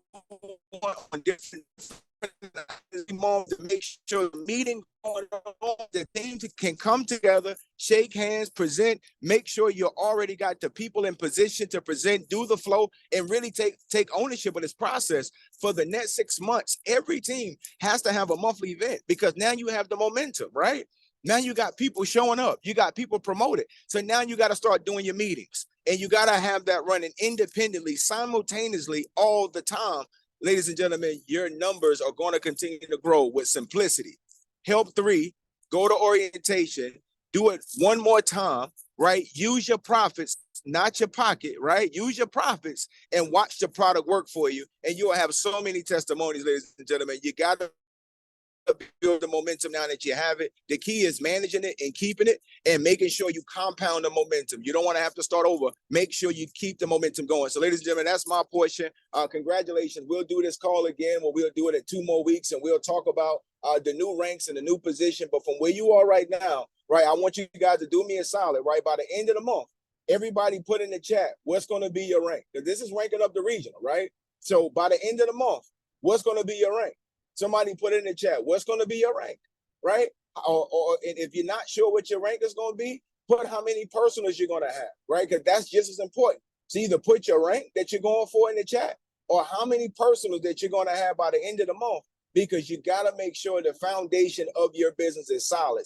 on different to make sure the meeting going on, the teams can come together, shake hands, present, make sure you already got the people in position to present, do the flow, and really take ownership of this process. For the next 6 months, every team has to have a monthly event because now you have the momentum, right? Now you got people showing up, you got people promoted. So now you got to start doing your meetings and you got to have that running independently, simultaneously all the time. Ladies and gentlemen, your numbers are going to continue to grow with simplicity. Help 3, go to orientation, do it one more time, right? Use your profits, not your pocket, right? Use your profits and watch the product work for you. And you'll have so many testimonies, ladies and gentlemen. You got to build the momentum now that you have it. The key is managing it and keeping it and making sure you compound the momentum. You don't want to have to start over. Make sure you keep the momentum going. So ladies and gentlemen, that's my portion. Congratulations. We'll do this call again. We'll do it in 2 more weeks and we'll talk about the new ranks and the new position. But from where you are right now, right, I want you guys to do me a solid, right? By the end of the month, everybody put in the chat, what's going to be your rank? Because this is ranking up the regional, right? So by the end of the month, what's going to be your rank? Somebody put it in the chat. What's going to be your rank, right? Or if you're not sure what your rank is going to be, put how many personals you're going to have, right? Because that's just as important. So either put your rank that you're going for in the chat or how many personals that you're going to have by the end of the month, because you got to make sure the foundation of your business is solid.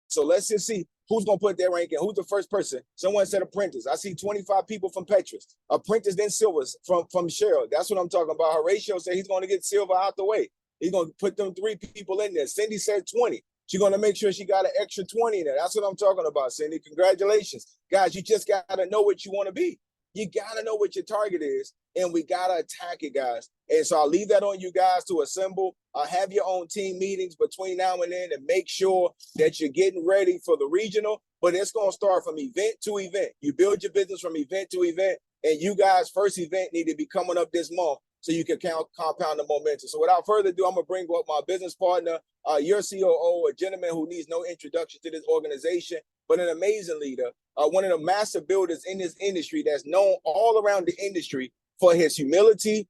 So let's just see who's going to put their rank in. Who's the first person? Someone said apprentice. I see 25 people from Petrus. Apprentice, then silvers from Cheryl. That's what I'm talking about. Horatio said he's going to get silver out the way. He's going to put them 3 people in there. Cindy said 20. She's going to make sure she got an extra 20 in there. That's what I'm talking about, Cindy. Congratulations. Guys, you just got to know what you want to be. You got to know what your target is, and we got to attack it, guys. And so I'll leave that on you guys to assemble. Have your own team meetings between now and then and make sure that you're getting ready for the regional. But it's going to start from event to event. You build your business from event to event, and you guys' first event need to be coming up this month so you can compound the momentum. So without further ado, I'm going to bring up my business partner, your COO, a gentleman who needs no introduction to this organization, but an amazing leader, one of the master builders in this industry that's known all around the industry for his humility,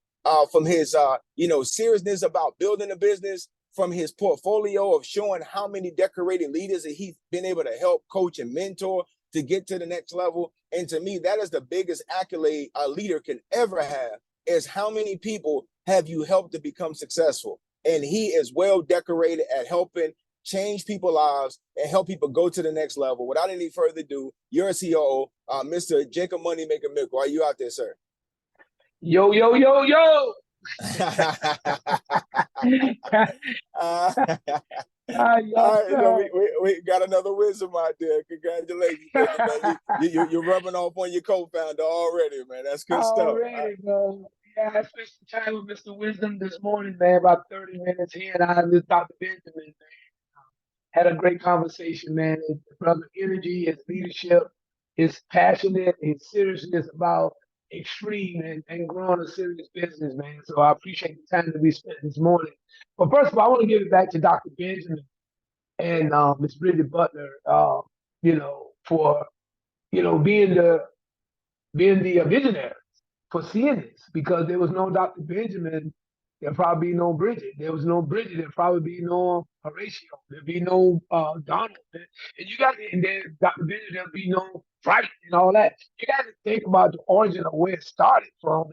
from his seriousness about building a business, from his portfolio of showing how many decorated leaders that he's been able to help coach and mentor to get to the next level. And to me, that is the biggest accolade a leader can ever have, is how many people have you helped to become successful. And he is well decorated at helping change people's lives and help people go to the next level. Without any further ado, your COO, Mr. Jacob Moneymaker Mickle. Are you out there, sir? Yo, yo, yo, yo. All right, so we got another wisdom out there. Congratulations, man. You're rubbing off on your co-founder already, man. That's good stuff. Already, bro. Yeah, I spent some time with Mr. Wisdom this morning, man, about 30 minutes here, and I with Dr. Benjamin, man. Had a great conversation, man. His brother energy, his leadership, his passionate, his seriousness about Xtream and growing a serious business, man. So I appreciate the time that we spent this morning. But first of all, I want to give it back to Dr. Benjamin and Ms. Bridget Butler, for being the visionary for seeing this, because there was no Dr. Benjamin, there'd probably be no Bridget. There was no Bridget, there'd probably be no Horatio. There'd be no Donald. And you got, and then Dr. Benjamin, there'd be no Fright and all that. You got to think about the origin of where it started from.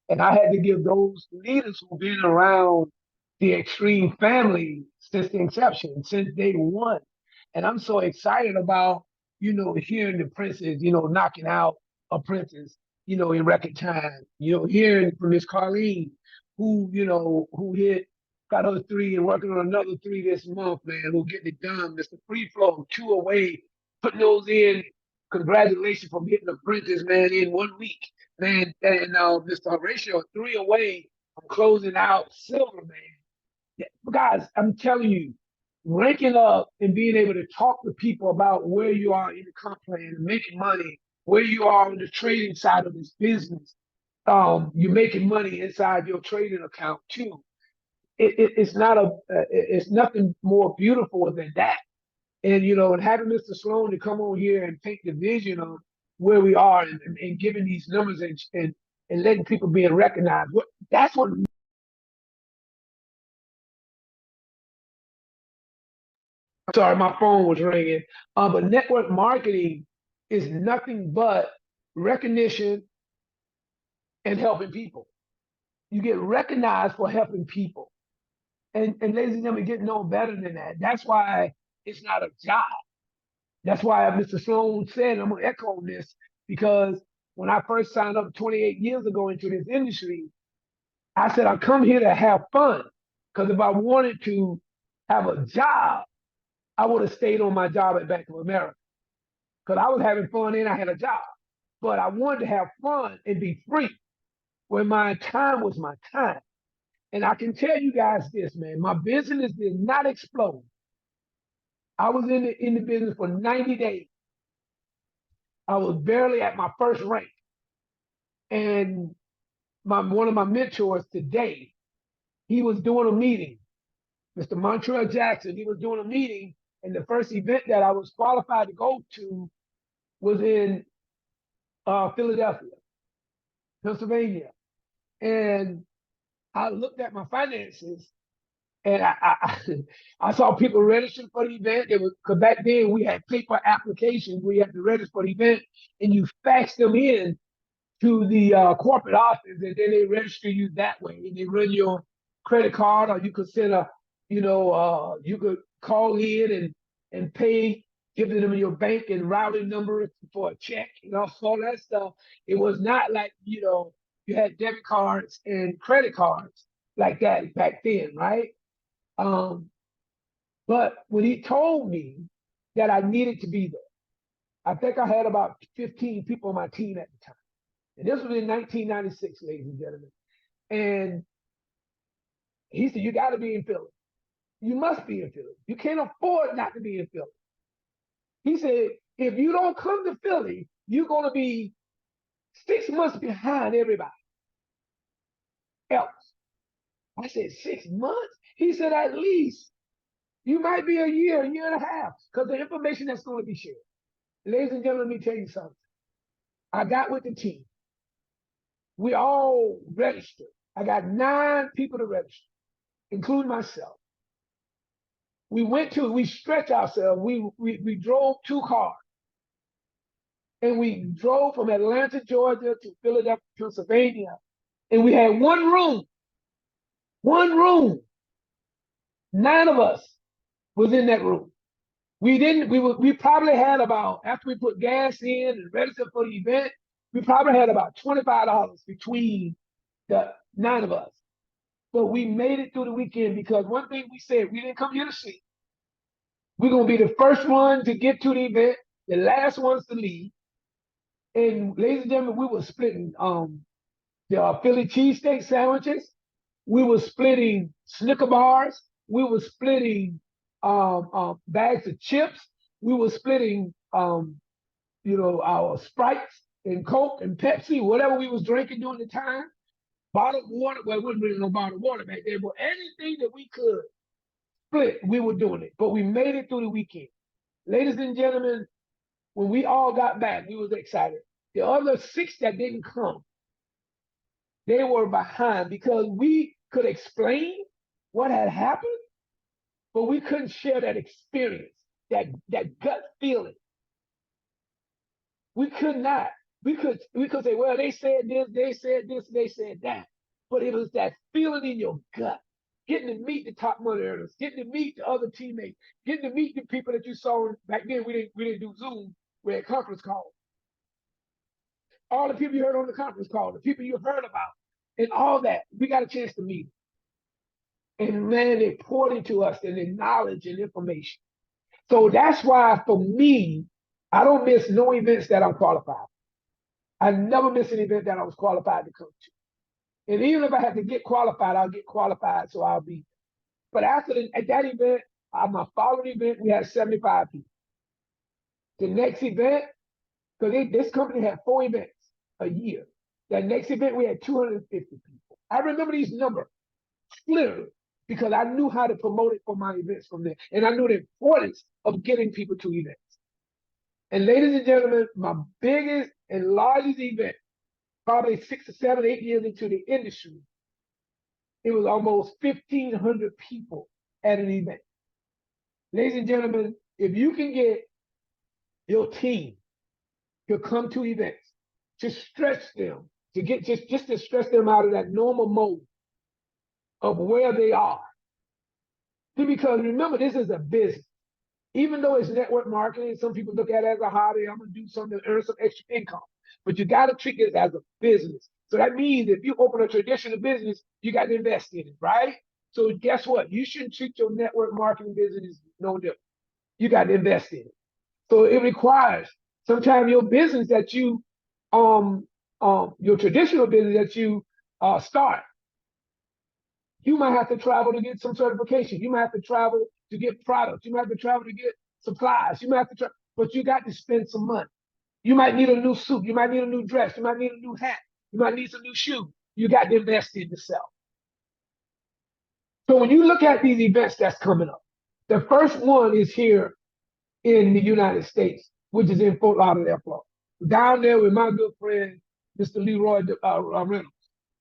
And I had to give those leaders who've been around the Xtream family since the inception, since day one. And I'm so excited about, hearing the princes, knocking out a princess, in record time, hearing from Miss Carlene, who got her 3 and working on another 3 this month, man, who getting it done. Mr. Free Flow, 2 away, putting those in. Congratulations for hitting the princess, man, in 1 week, man. And Mr. Horatio, 3 away from closing out silver, man. Guys, I'm telling you, ranking up and being able to talk to people about where you are in the comp plan and making money, where you are on the trading side of this business. You're making money inside your trading account too. It's nothing more beautiful than that. And and having Mr. Sloan to come on here and paint the vision of where we are and giving these numbers and letting people being recognized. That's what. Sorry, my phone was ringing. But network marketing is nothing but recognition and helping people. You get recognized for helping people. And ladies and gentlemen, get no better than that. That's why it's not a job. That's why Mr. Sloan said, I'm going to echo on this, because when I first signed up 28 years ago into this industry, I said, I come here to have fun. Because if I wanted to have a job, I would have stayed on my job at Bank of America. Because I was having fun and I had a job. But I wanted to have fun and be free, where my time was my time. And I can tell you guys this, man, my business did not explode. I was in the business for 90 days. I was barely at my first rank. And one of my mentors today, he was doing a meeting, Mr. Montreal Jackson, he was doing a meeting, and the first event that I was qualified to go to was in Philadelphia, Pennsylvania. And I looked at my finances, and I saw people registering for the event. It was because back then we had paper applications where you had to register for the event, and you fax them in to the corporate office, and then they register you that way. And they run your credit card, or you could send a, you could call in and pay, giving them your bank and routing number for a check, all that stuff. It was not like, you had debit cards and credit cards like that back then, right? But when he told me that I needed to be there, I think I had about 15 people on my team at the time. And this was in 1996, ladies and gentlemen. And he said, you got to be in Philly. You must be in Philly. You can't afford not to be in Philly. He said, if you don't come to Philly, you're going to be 6 months behind everybody else. I said, 6 months? He said, at least. You might be a year and a half, because the information that's going to be shared. Ladies and gentlemen, let me tell you something. I got with the team. We all registered. I got 9 people to register, including myself. We stretched ourselves. We drove 2 cars. And we drove from Atlanta, Georgia to Philadelphia, Pennsylvania. And we had one room. 9 of us was in that room. We probably had about, after we put gas in and registered for the event, we probably had about $25 between the 9 of us. But we made it through the weekend because one thing we said, we didn't come here to see. We're going to be the first one to get to the event, the last ones to leave. And ladies and gentlemen, we were splitting the Philly cheesesteak sandwiches. We were splitting Snicker bars. We were splitting bags of chips. We were splitting, our Sprites and Coke and Pepsi, whatever we was drinking during the time. Bottled water. Well, it wasn't really no bottled water back then, but anything that we could split, we were doing it. But we made it through the weekend. Ladies and gentlemen, when we all got back, we was excited. The other 6 that didn't come, they were behind because we could explain what had happened, but we couldn't share that experience, that gut feeling. We could not. We could say, well, they said this, they said that. But it was that feeling in your gut, getting to meet the top money earners, getting to meet the other teammates, getting to meet the people that you saw. Back then, we didn't do Zoom, we had conference calls. All the people you heard on the conference call, the people you heard about, and all that, we got a chance to meet. And man, they poured into us and their knowledge and information. So that's why, for me, I don't miss no events that I'm qualified. I never miss an event that I was qualified to come to. And even if I had to get qualified, I'll get qualified, so I'll be. But at that event, my following event, we had 75 people. The next event, because this company had 4 events a year. That next event, we had 250 people. I remember these numbers clearly because I knew how to promote it for my events from there. And I knew the importance of getting people to events. And ladies and gentlemen, my biggest and largest event, probably 6 or 7, 8 years into the industry, it was almost 1,500 people at an event. Ladies and gentlemen, if you can get your team to come to events, to stretch them, to get just to stretch them out of that normal mode of where they are. Because remember, this is a business. Even though it's network marketing, some people look at it as a hobby. I'm going to do something to earn some extra income. But you got to treat it as a business. So that means if you open a traditional business, you got to invest in it, right? So guess what? You shouldn't treat your network marketing business no different. You got to invest in it. So it requires sometimes your business that you, your traditional business that you start, you might have to travel to get some certification. You might have to travel to get products. You might have to travel to get supplies. You might have to travel, but you got to spend some money. You might need a new suit. You might need a new dress. You might need a new hat. You might need some new shoes. You got to invest in yourself. So when you look at these events that's coming up, the first one is here in the United States, which is in Fort Lauderdale, Florida. Down there with my good friend, Mr. Leroy Reynolds.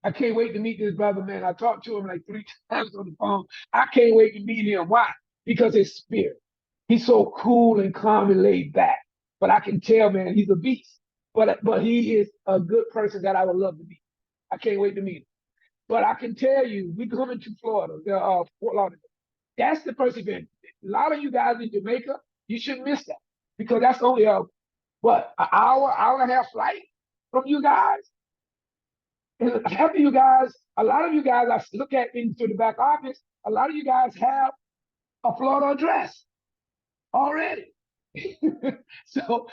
I can't wait to meet this brother, man. I talked to him like 3 times on the phone. I can't wait to meet him. Why? Because his spirit. He's so cool and calm and laid back. But I can tell, man, he's a beast. But he is a good person that I would love to meet. I can't wait to meet him. But I can tell you, we coming to Florida, Fort Lauderdale. That's the first event. A lot of you guys in Jamaica, you shouldn't miss that because that's only an hour and a half flight from you guys. And half of you guys, a lot of you guys, I look at into the back office, a lot of you guys have a Florida address already. so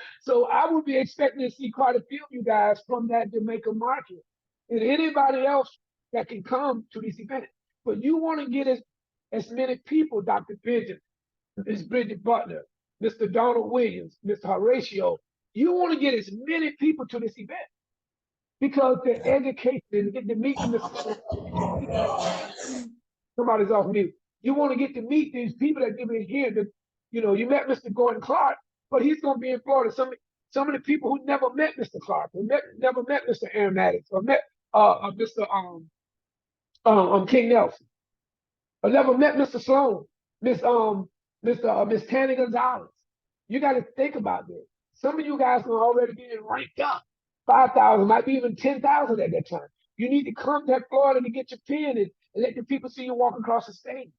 I would be expecting to see quite a few of you guys from that Jamaica market and anybody else that can come to this event. But you want to get as many people, Dr. Benjamin, Ms. Bridget Butler, Mr. Donald Williams, Mr. Horatio. You want to get as many people to this event because the education and get to meet them. Somebody's off mute. You want to get to meet these people that give in here. That you met Mr. Gordon Clark, but he's going to be in Florida. Some of the people who never met Mr. Clark, who never met Mr. Aromatics, or met Mr. King Nelson, or never met Mr. Sloan, Miss Tanny Gonzalez. You got to think about this. Some of you guys are already being ranked up. 5,000, might be even 10,000 at that time. You need to contact Florida to get your pin and let the people see you walk across the stage.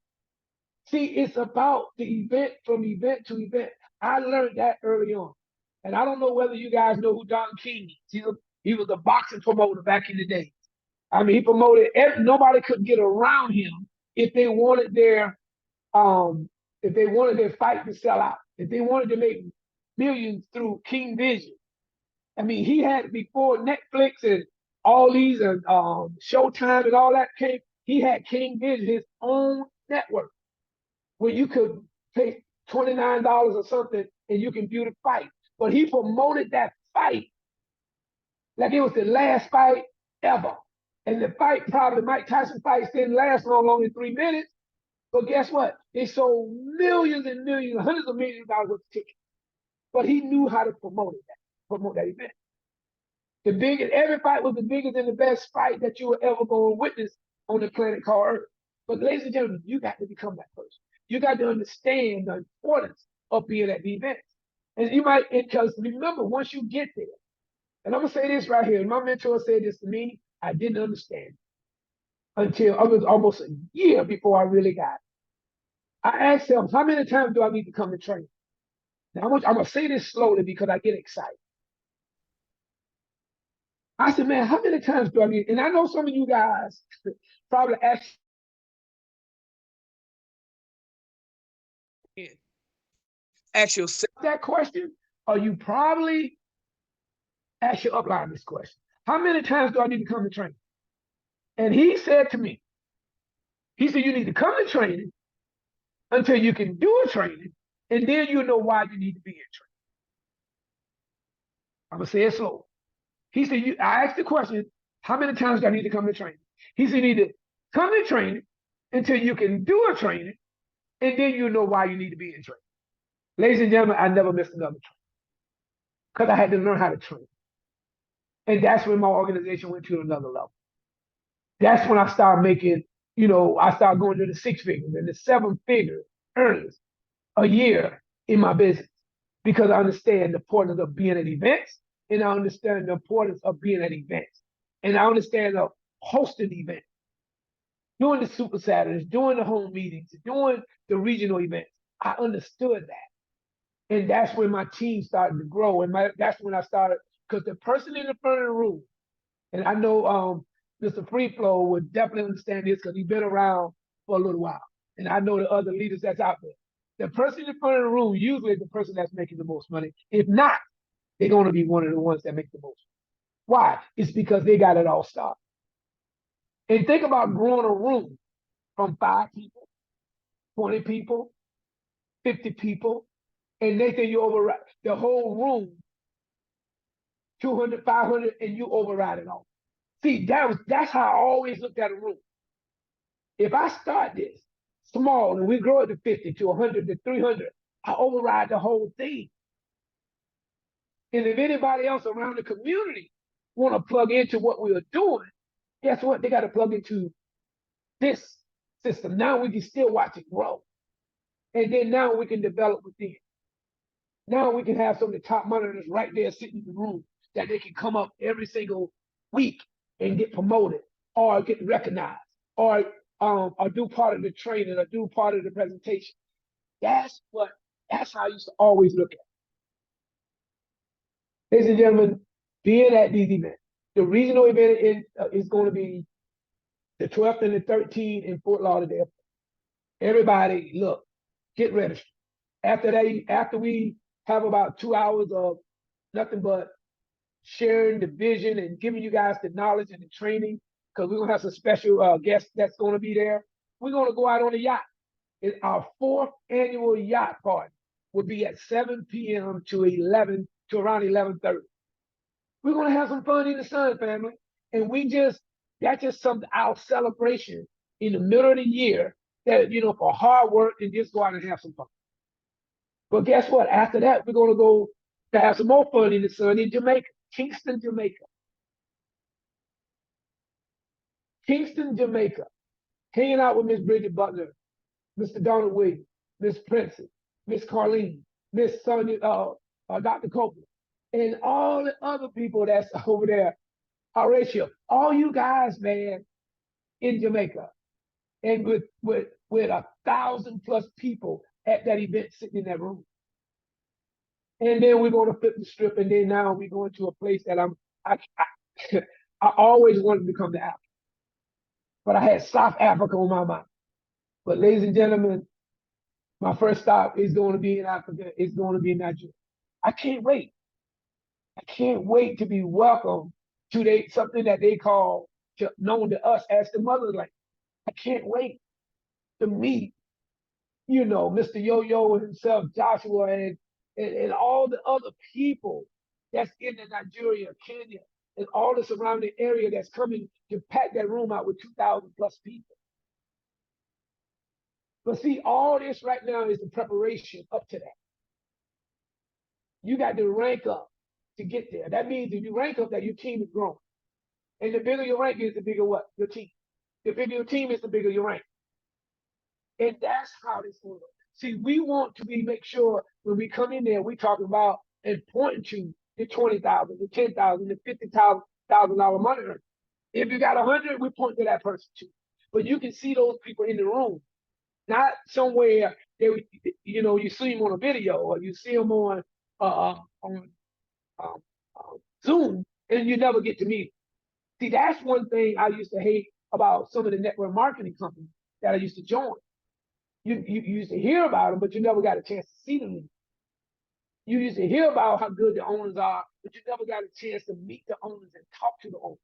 See, it's about the event from event to event. I learned that early on. And I don't know whether you guys know who Don King is. He was a boxing promoter back in the day. I mean, he promoted, nobody could get around him if they wanted their fight to sell out, if they wanted to make millions through King Vision. I mean, he had, before Netflix and all these and Showtime and all that came, he had King Vision, his own network, where you could pay $29 or something and you can view the fight. But he promoted that fight like it was the last fight ever. And the fight, probably Mike Tyson fights, didn't last long, only 3 minutes. But guess what? They sold millions and millions, hundreds of millions of dollars worth of tickets. But he knew how to promote that event. The biggest, every fight was the biggest and the best fight that you were ever going to witness on the planet called Earth. But ladies and gentlemen, you got to become that person. You got to understand the importance of being at the event. And you might, because remember, once you get there, and I'm going to say this right here, and my mentor said this to me, I didn't understand until I was almost a year before I really got it. I asked him, how many times do I need to come to training? Now, I'm going to say this slowly because I get excited. I said, man, how many times do I need? And I know some of you guys probably ask yourself that question, or you probably ask your upline this question. How many times do I need to come to training? And he said to me, he said, you need to come to training until you can do a training, and then you'll know why you need to be in training. I'm going to say it slow. He said, I asked the question, how many times do I need to come to training? He said, you need to come to training until you can do a training, and then you know why you need to be in training. Ladies and gentlemen, I never missed another training because I had to learn how to train. And that's when my organization went to another level. That's when I started making, I started going to the 6 figures and the 7 figure earnings a year in my business because I understand the importance of being at events, and I understand the importance of being at events, and I understand of hosting events, doing the Super Saturdays, doing the home meetings, doing the regional events. I understood that. And that's when my team started to grow. And that's when I started, because the person in the front of the room, and I know Mr. Free Flow would definitely understand this because he's been around for a little while. And I know the other leaders that's out there. The person in the front of the room usually is the person that's making the most money. If not, they're going to be one of the ones that make the most. Why? It's because they got it all started. And think about growing a room from 5 people, 20 people, 50 people, and they say you override the whole room, 200, 500, and you override it all. See, that's how I always looked at a room. If I start this small and we grow it to 50, to 100, to 300, I override the whole thing. And if anybody else around the community want to plug into what we are doing, Guess what? They got to plug into this system. Now we can still watch it grow. And then now we can develop within. Now we can have some of the top monitors right there sitting in the room that they can come up every single week and get promoted or get recognized or do part of the training or do part of the presentation. That's how I used to always look at it. Ladies and gentlemen, being at these events, the regional event is going to be the 12th and the 13th in Fort Lauderdale. Everybody, look, get registered. After we have about 2 hours of nothing but sharing the vision and giving you guys the knowledge and the training, because we're gonna have some special guests that's gonna be there. We're gonna go out on a yacht. It's our 4th annual yacht party. Will be at 7 p.m. to around 11:30. We're gonna have some fun in the sun, family. And that's just something, our celebration in the middle of the year that, for hard work and just go out and have some fun. But guess what? After that, we're gonna go to have some more fun in the sun in Jamaica, Kingston, Jamaica. Kingston, Jamaica. Hanging out with Miss Bridget Butler, Mr. Donald Williams, Miss Princess, Miss Carlene, Miss Sonia, Dr. Copeland, and all the other people that's over there. Horatio, all you guys, man, in Jamaica, and with 1,000+ people at that event sitting in that room. And then we're going to flip the strip, and then now we're going to a place that I always wanted to come to Africa, but I had South Africa on my mind. But ladies and gentlemen, my first stop is going to be in Africa. It's going to be in Nigeria. I can't wait. I can't wait to be welcomed to something that they call, known to us as the motherland. I can't wait to meet, Mr. Yo-Yo himself, Joshua, and all the other people that's in the Nigeria, Kenya, and all the surrounding area that's coming to pack that room out with 2,000+ people. But see, all this right now is the preparation up to that. You got to rank up to get there. That means if you rank up, that your team is growing. And the bigger your rank is, the bigger what? Your team. The bigger your team is, the bigger your rank. And that's how this works. See, we want to make sure when we come in there, we talking about and pointing to the 20,000, the 10,000, the $50,000 money. If you got 100, we point to that person too. But you can see those people in the room, not somewhere you see them on a video or you see them on Zoom and you never get to meet them. See, that's one thing I used to hate about some of the network marketing companies that I used to join. You used to hear about them, but you never got a chance to see them. You used to hear about how good the owners are, but you never got a chance to meet the owners and talk to the owners.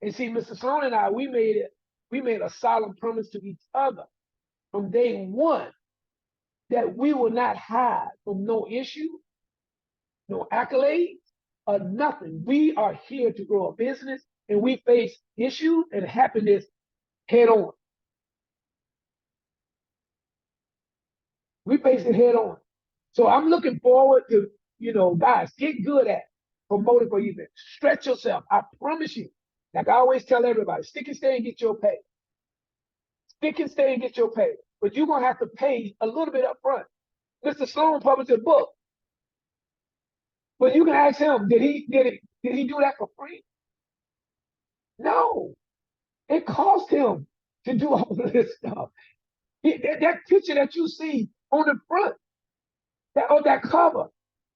And see, Mr. Sloan and I, we made a solemn promise to each other from day one that we will not hide from no issue, no accolades, or nothing. We are here to grow a business, and we face issues and happiness head on. We face it head on. So I'm looking forward to, guys, get good at promoting for events. Stretch yourself. I promise you. Like I always tell everybody, stick and stay and get your pay. Stick and stay and get your pay. But you're going to have to pay a little bit up front. Mr. Sloan published a book. But you can ask him, did he do that for free? No. It cost him to do all of this stuff. That picture that you see on the front, that cover,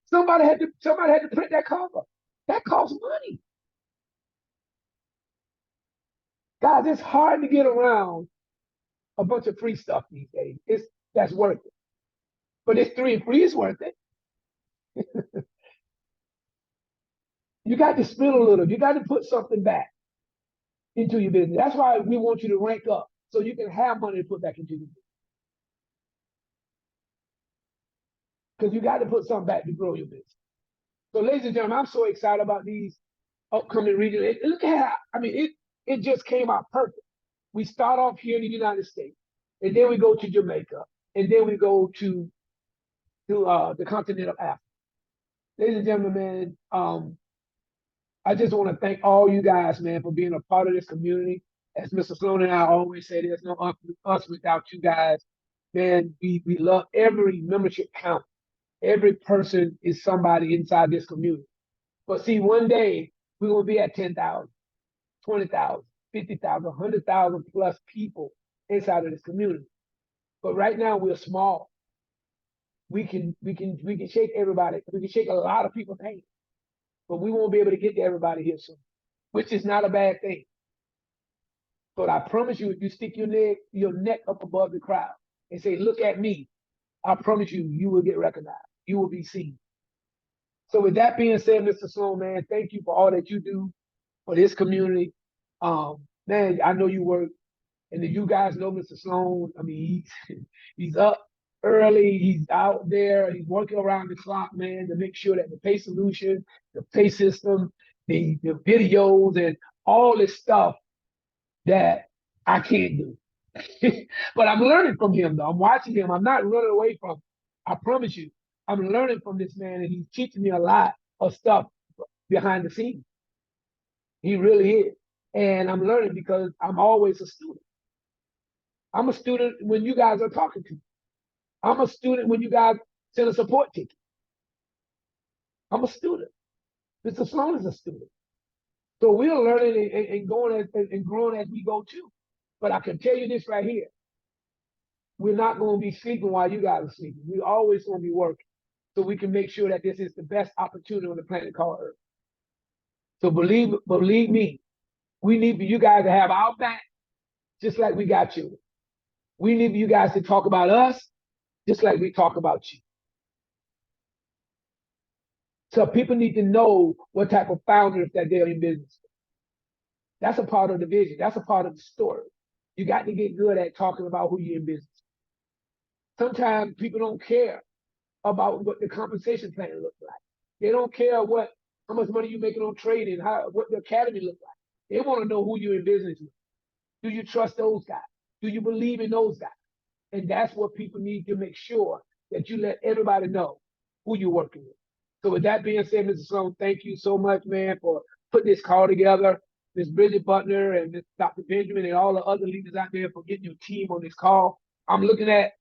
somebody had to print that cover. That costs money. Guys, it's hard to get around a bunch of free stuff these days. That's worth it. But it's free is worth it. You got to spend a little. You got to put something back into your business. That's why we want you to rank up so you can have money to put back into your business. Because you got to put something back to grow your business. So, ladies and gentlemen, I'm so excited about these upcoming regions. Look at how, it just came out perfect. We start off here in the United States, and then we go to Jamaica, and then we go to the continent of Africa. Ladies and gentlemen, I just want to thank all you guys, man, for being a part of this community. As Mr. Sloan and I always say, there's no us without you guys. Man, we love every membership count. Every person is somebody inside this community. But see, one day we're gonna be at 10,000, 20,000, 50,000, 100,000 plus people inside of this community. But right now we're small. We can shake everybody. We can shake a lot of people's hands, but we won't be able to get to everybody here soon, which is not a bad thing. But I promise you, if you stick your neck up above the crowd and say, "Look at me," I promise you, you will get recognized. You will be seen. So with that being said, Mr. Sloan, man, thank you for all that you do for this community. Man, I know you work, and you guys know Mr. Sloan. I mean, he's up early, he's out there, he's working around the clock, man, to make sure that the pay solution, the pay system, the videos, and all this stuff that I can't do. But I'm learning from him, though. I'm watching him. I'm not running away from him. I promise you, I'm learning from this man, and he's teaching me a lot of stuff behind the scenes. He really is. And I'm learning because I'm always a student. I'm a student when you guys are talking to me. I'm a student when you guys send a support ticket. I'm a student. Mr. Sloan is a student. So we're learning and going and growing as we go too. But I can tell you this right here. We're not going to be sleeping while you guys are sleeping. We're always going to be working so we can make sure that this is the best opportunity on the planet called Earth. So believe me, we need for you guys to have our back just like we got you. We need for you guys to talk about us just like we talk about you. So people need to know what type of founders that they're in business with. That's a part of the vision. That's a part of the story. You got to get good at talking about who you're in business. Sometimes people don't care about what the compensation plan looks like. They don't care how much money you're making on trading, what the academy looks like. They want to know who you're in business with. Do you trust those guys? Do you believe in those guys? And that's what people need to make sure that you let everybody know who you're working with. So with that being said, Mr. Sloan, thank you so much, man, for putting this call together. Ms. Bridget Butler and Ms. Dr. Benjamin and all the other leaders out there for getting your team on this call. I'm looking at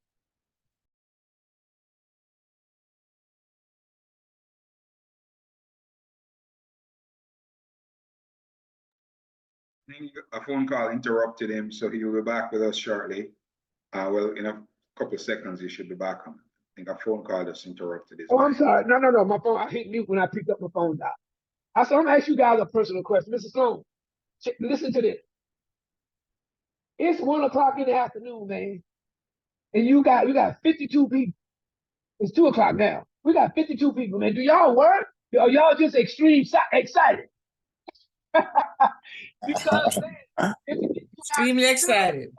a phone call interrupted him, so he will be back with us shortly. Well, in a couple of seconds, he should be back on. I think a phone call just interrupted his I'm sorry. No. My phone, I hit mute when I picked up my phone down. I'm going to ask you guys a personal question. Mr. Sloan, listen to this. It's 1 o'clock in the afternoon, man. And we got 52 people. It's 2 o'clock now. We got 52 people, man. Do y'all work? Or y'all just extreme excited? Because, man, Extremely excited.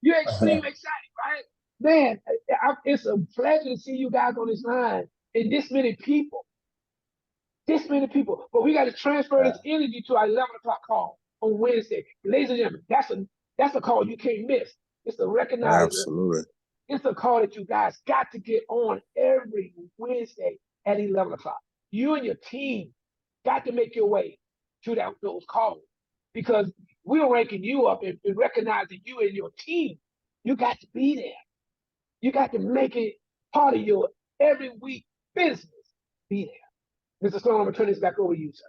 You're extremely excited, right? Man, it's a pleasure to see you guys on this line and this many people. This many people. But we got to transfer this energy to our 11 o'clock call on Wednesday. Ladies and gentlemen, that's a call you can't miss. It's a recognizer. Absolutely. It's a call that you guys got to get on every Wednesday at 11 o'clock. You and your team got to make your way to those calls because we're ranking you up and recognizing you and your team. You got to be there. You got to make it part of your every week business. Be there. Mr. Sloan, I'm going to turn this back over to you, sir.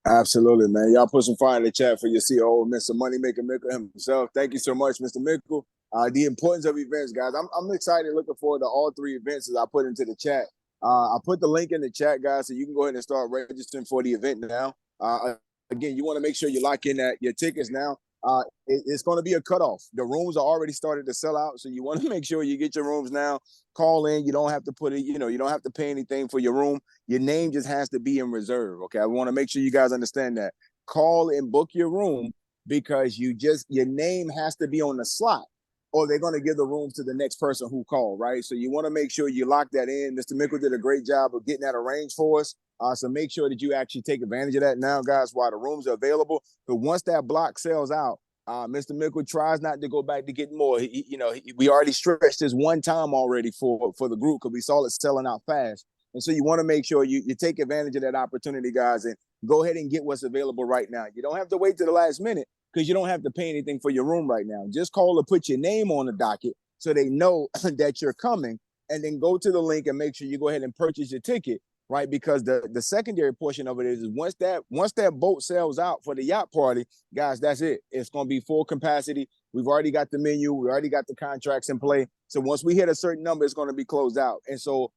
Absolutely, man. Y'all put some fire in the chat for your CEO, Mr. Moneymaker Mickle himself. Thank you so much, Mr. Mickle. The importance of events, guys. I'm excited, looking forward to all 3 events as I put into the chat. I put the link in the chat, guys, so you can go ahead and start registering for the event now. Again, you want to make sure you lock in your tickets now. It's going to be a cutoff. The rooms are already started to sell out, so you want to make sure you get your rooms now. Call in. You don't have to put it, you don't have to pay anything for your room. Your name just has to be in reserve, okay? I want to make sure you guys understand that. Call and book your room because your name has to be on the slot or they're going to give the room to the next person who called, right? So you want to make sure you lock that in. Mr. Mickle did a great job of getting that arranged for us. So make sure that you actually take advantage of that now, guys, while the rooms are available. But once that block sells out, Mr. Mickle tries not to go back to get more. We already stretched this one time already for the group because we saw it selling out fast. And so you want to make sure you take advantage of that opportunity, guys, and go ahead and get what's available right now. You don't have to wait to the last minute because you don't have to pay anything for your room right now. Just call or put your name on the docket so they know that you're coming, and then go to the link and make sure you go ahead and purchase your ticket, right? Because the secondary portion of it is once that boat sails out for the yacht party, guys, that's it. It's going to be full capacity. We've already got the menu. We already got the contracts in play. So once we hit a certain number, it's going to be closed out. And so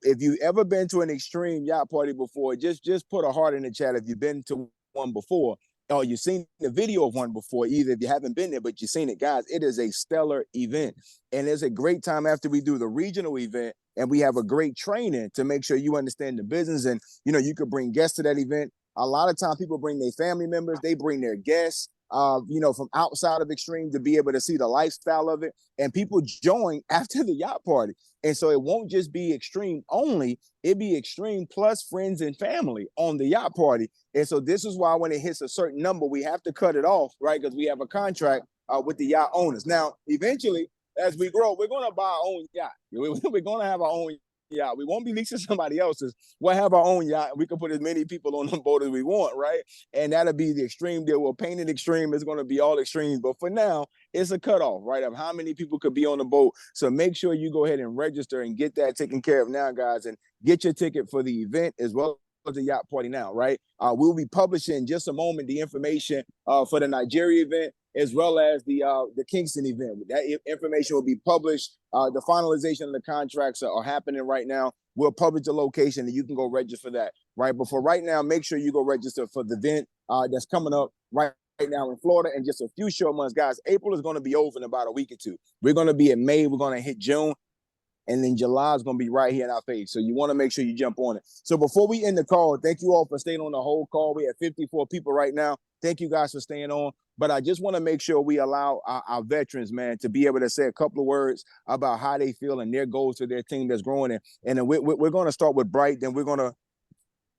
if you've ever been to an Xtream yacht party before, just put a heart in the chat if you've been to one before, or you've seen the video of one before, either if you haven't been there, but you've seen it. Guys, it is a stellar event. And it's a great time after we do the regional event, and we have a great training to make sure you understand the business. And, you could bring guests to that event. A lot of times people bring their family members, they bring their guests, from outside of Xtream to be able to see the lifestyle of it. And people join after the yacht party. And so it won't just be Xtream only, it be Xtream plus friends and family on the yacht party. And so this is why when it hits a certain number, we have to cut it off, right? Because we have a contract with the yacht owners. Now, eventually, as we grow, we're going to buy our own yacht. We're going to have our own yacht. We won't be leasing somebody else's. We'll have our own yacht. We can put as many people on the boat as we want, right? And that'll be the Xtream deal. We'll paint it Xtream. It's going to be all Xtremes. But for now, it's a cutoff, right, of how many people could be on the boat. So make sure you go ahead and register and get that taken care of now, guys, and get your ticket for the event as well as the yacht party now, right? We'll be publishing in just a moment the information for the Nigeria event, as well as the Kingston event. That information will be published. The finalization of the contracts are happening right now. We'll publish the location and you can go register for that, right? But for right now, make sure you go register for the event that's coming up right now in Florida in just a few short months. Guys, April is going to be over in about a week or two. We're going to be in May. We're going to hit June. And then July is going to be right here in our face. So you want to make sure you jump on it. So before we end the call, thank you all for staying on the whole call. We have 54 people right now. Thank you guys for staying on. But I just want to make sure we allow our veterans, man, to be able to say a couple of words about how they feel and their goals to their team that's growing. And then we're going to start with Bright. Then we're going to,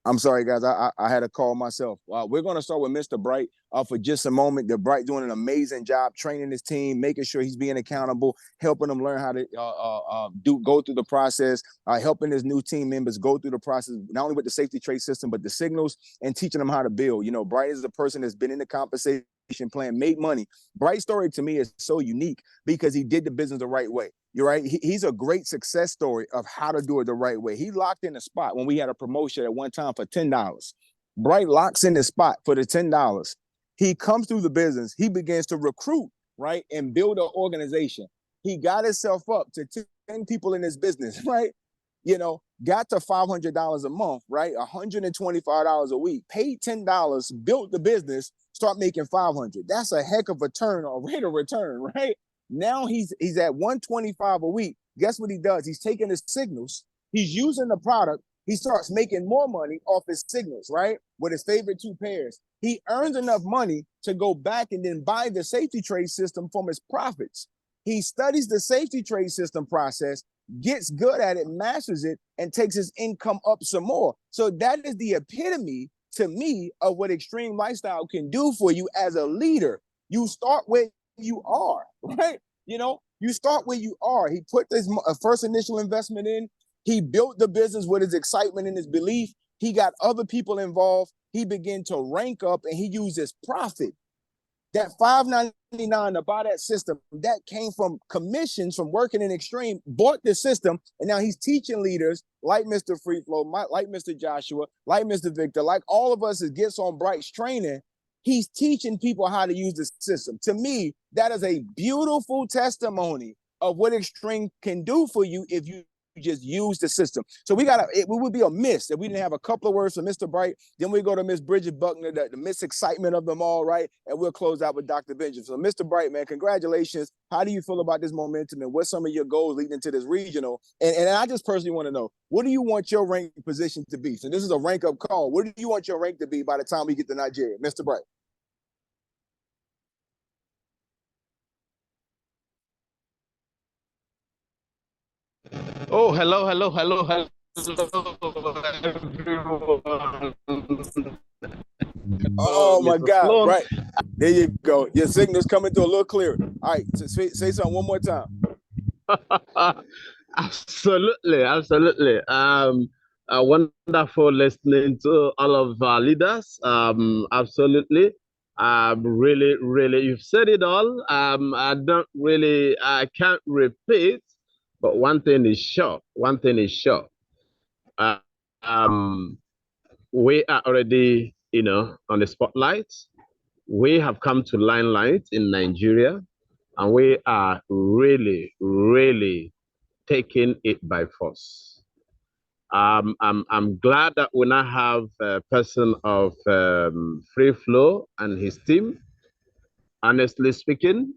I'm sorry, guys, I had a call myself. We're going to start with Mr. Bright for just a moment. The Bright doing an amazing job training his team, making sure he's being accountable, helping them learn how to go through the process, helping his new team members go through the process, not only with the safety trace system, but the signals, and teaching them how to build. Bright is a person that's been in the compensation plan, made money. Bright's story to me is so unique because he did the business the right way. You're right. He's a great success story of how to do it the right way. He locked in a spot when we had a promotion at one time for $10. Bright locks in the spot for the $10. He comes through the business. He begins to recruit, right, and build an organization. He got himself up to 10 people in his business, right? Got to $500 a month, right? $125 a week, paid $10, built the business, start making $500. That's a heck of a rate of return, right? Now he's at $125 a week. Guess what he does? He's taking his signals. He's using the product. He starts making more money off his signals, right? With his favorite two pairs. He earns enough money to go back and then buy the safety trade system from his profits. He studies the safety trade system process, gets good at it, masters it, and takes his income up some more. So that is the epitome to me of what Xtream Lifestyle can do for you as a leader. You start where you are, right? You start where you are. He put this first initial investment in. He built the business with his excitement and his belief. He got other people involved. He began to rank up, and he used his profit. That $5.99 to buy that system, that came from commissions from working in Xtream, bought the system, and now he's teaching leaders like Mr. Free Flow, like Mr. Joshua, like Mr. Victor, like all of us that gets on Bright's training. He's teaching people how to use the system. To me, that is a beautiful testimony of what Xtream can do for you if you just use the system. So it would be a miss if we didn't have a couple of words from Mr. Bright. Then we go to Miss Bridget Buckner, the Miss Excitement of them all, right? And we'll close out with Dr. Benjamin. So Mr. Bright, man, congratulations. How do you feel about this momentum, and what's some of your goals leading into this regional? And I just personally want to know, what do you want your rank position to be? So this is a rank up call. What do you want your rank to be by the time we get to Nigeria? Mr. Bright. Oh, hello, everyone. Oh my Mr. God! Sloan. Right there you go. Your signal's coming through a little clearer. All right, so say something one more time. Absolutely. wonderful listening to all of our leaders. Absolutely. Really, really, you've said it all. I can't repeat, but one thing is sure. One thing is sure. Uh, um, we are already, on the spotlight. We have come to limelight in Nigeria, and we are really, really taking it by force. I'm glad that we now have a person of Free Flow and his team. Honestly speaking,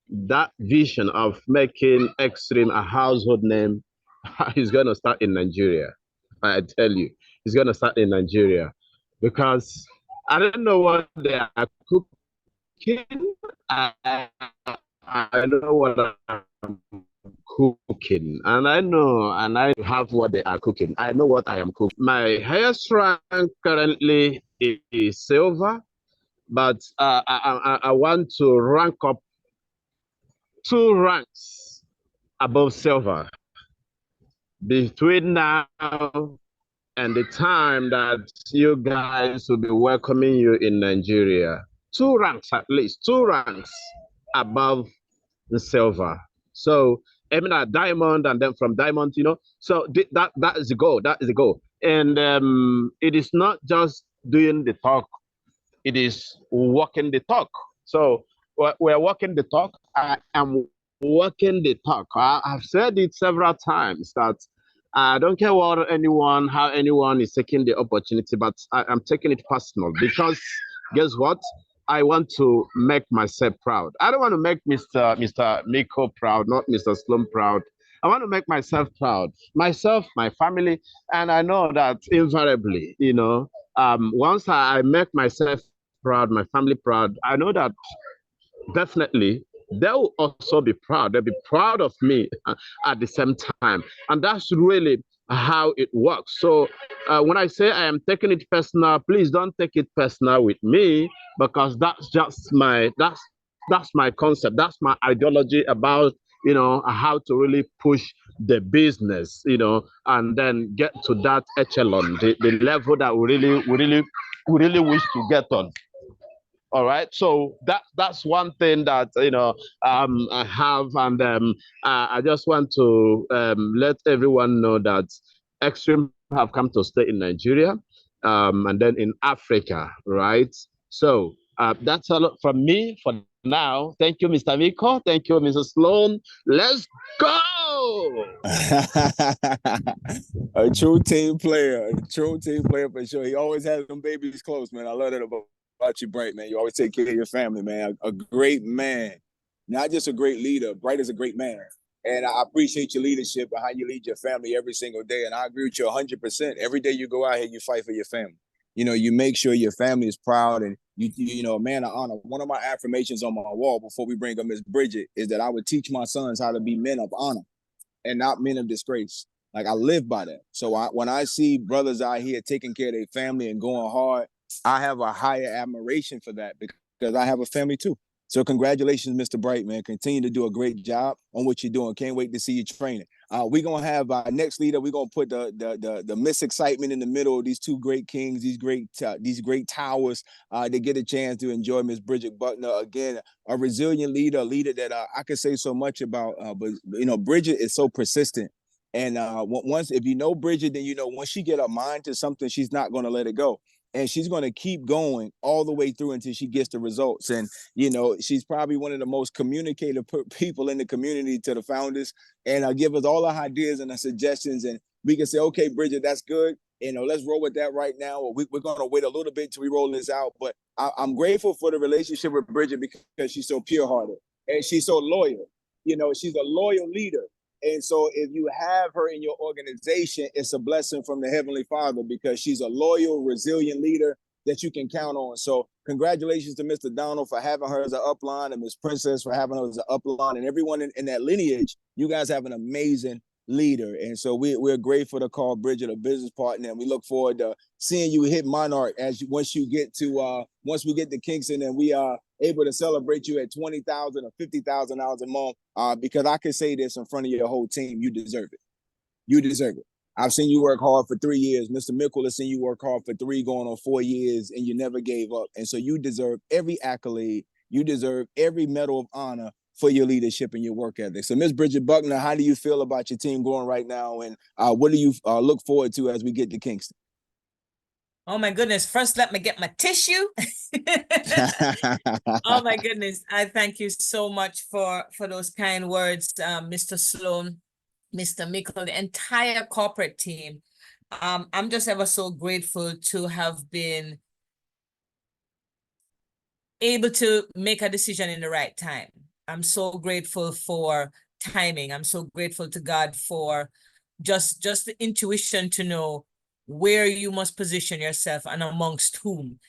that vision of making Xtream a household name is going to start in Nigeria. I tell you, it's going to start in Nigeria because I don't know what they are cooking. I know what I'm cooking, and I have what they are cooking. I know what I am cooking. My highest rank currently is silver, but I want to rank up 2 ranks above silver between now and the time that you guys will be welcoming you in Nigeria. 2 ranks at least, 2 ranks above the silver. So aiming at diamond, and then from diamond, So that is the goal. That is the goal. And it is not just doing the talk; it is walking the talk. So we're walking the talk. I am walking the talk. I've said it several times that I don't care how anyone is taking the opportunity, but I'm taking it personal because guess what? I want to make myself proud. I don't want to make Mr. Miko proud, not Mr. Sloan proud. I want to make myself proud, myself, my family, and I know that invariably, once I make myself proud, my family proud, I know that definitely they'll also be proud. They'll be proud of me at the same time, and that's really how it works. So when I say I am taking it personal, please don't take it personal with me because that's my concept. That's my ideology about how to really push the business, and then get to that echelon, the level that we really wish to get on. All right, so that's one thing that I have, and I just want to let everyone know that Xtream have come to stay in Nigeria, and then in Africa, right? So that's all from me for now. Thank you, Mr. Miko. Thank you, Mrs. Sloan. Let's go. A true team player for sure. He always has them babies close, man. I love that about you, Bright, man. You always take care of your family, man. A great man, not just a great leader. Bright is a great man. And I appreciate your leadership and how you lead your family every single day. And I agree with you 100%. Every day you go out here, you fight for your family. You make sure your family is proud, and you man of honor. One of my affirmations on my wall before we bring up Miss Bridget is that I would teach my sons how to be men of honor and not men of disgrace. Like I live by that. So when I see brothers out here taking care of their family and going hard, I have a higher admiration for that because I have a family too. So congratulations, Mr. Bright, man. Continue to do a great job on what you're doing. Can't wait to see you training. We're gonna have our next leader. We're gonna put the Miss Excitement in the middle of these two great kings, these great towers. To get a chance to enjoy Miss Bridget Buckner again, a resilient leader, a leader that I could say so much about. But Bridget is so persistent. And once, if you know Bridget, then once she get her mind to something, she's not going to let it go. And she's going to keep going all the way through until she gets the results. And, she's probably one of the most communicative people in the community to the founders, and give us all our ideas and our suggestions. And we can say, okay, Bridget, that's good. Let's roll with that right now. Or we're going to wait a little bit till we roll this out. But I'm grateful for the relationship with Bridget because she's so pure-hearted and she's so loyal. She's a loyal leader. And so if you have her in your organization, it's a blessing from the Heavenly Father because she's a loyal, resilient leader that you can count on. So congratulations to Mr. Donald for having her as an upline, and Miss Princess for having her as an upline, and everyone in that lineage. You guys have an amazing leader. And so we're grateful to call Bridget a business partner. And we look forward to seeing you hit Monarch once we get to Kingston, and we are able to celebrate you at $20,000 or $50,000 a month. Because I can say this in front of your whole team, you deserve it. You deserve it. I've seen you work hard for 3 years. Mr. Mickle has seen you work hard for 3 going on 4 years, and you never gave up. And so you deserve every accolade. You deserve every medal of honor for your leadership and your work ethic. So, Ms. Bridget Buckner, how do you feel about your team going right now? And what do you look forward to as we get to Kingston? Oh my goodness. First, let me get my tissue. Oh my goodness. I thank you so much for those kind words, Mr. Sloan, Mr. Mickle, the entire corporate team. I'm just ever so grateful to have been able to make a decision in the right time. I'm so grateful for timing. I'm so grateful to God for just the intuition to know where you must position yourself and amongst whom.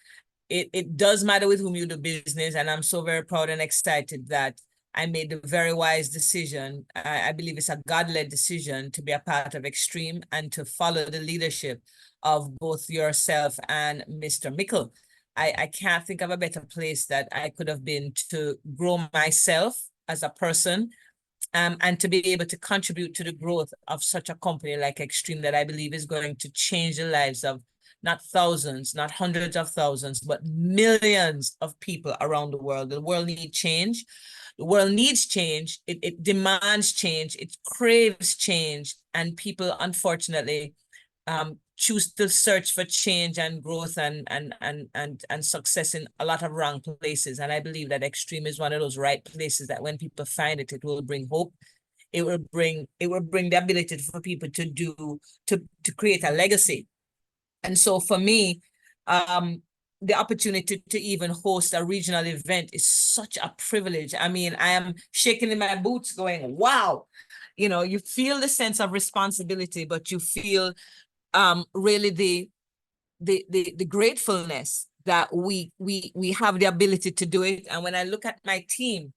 It does matter with whom you do business, and I'm so very proud and excited that I made the very wise decision. I believe it's a God-led decision to be a part of Xtream and to follow the leadership of both yourself and Mr. Mickle. I can't think of a better place that I could have been to grow myself as a person, and to be able to contribute to the growth of such a company like Xtream that I believe is going to change the lives of not thousands, not hundreds of thousands, but millions of people around the world. The world needs change. The world needs change. It demands change. It craves change. And people, unfortunately, choose to search for change and growth and success in a lot of wrong places. And I believe that Xtream is one of those right places that when people find it, it will bring hope. It will bring the ability for people to create a legacy. And so for me, the opportunity to even host a regional event is such a privilege. I mean, I am shaking in my boots going, wow. You know, you feel the sense of responsibility, but you feel really the gratefulness that we have the ability to do it. And when I look at my team,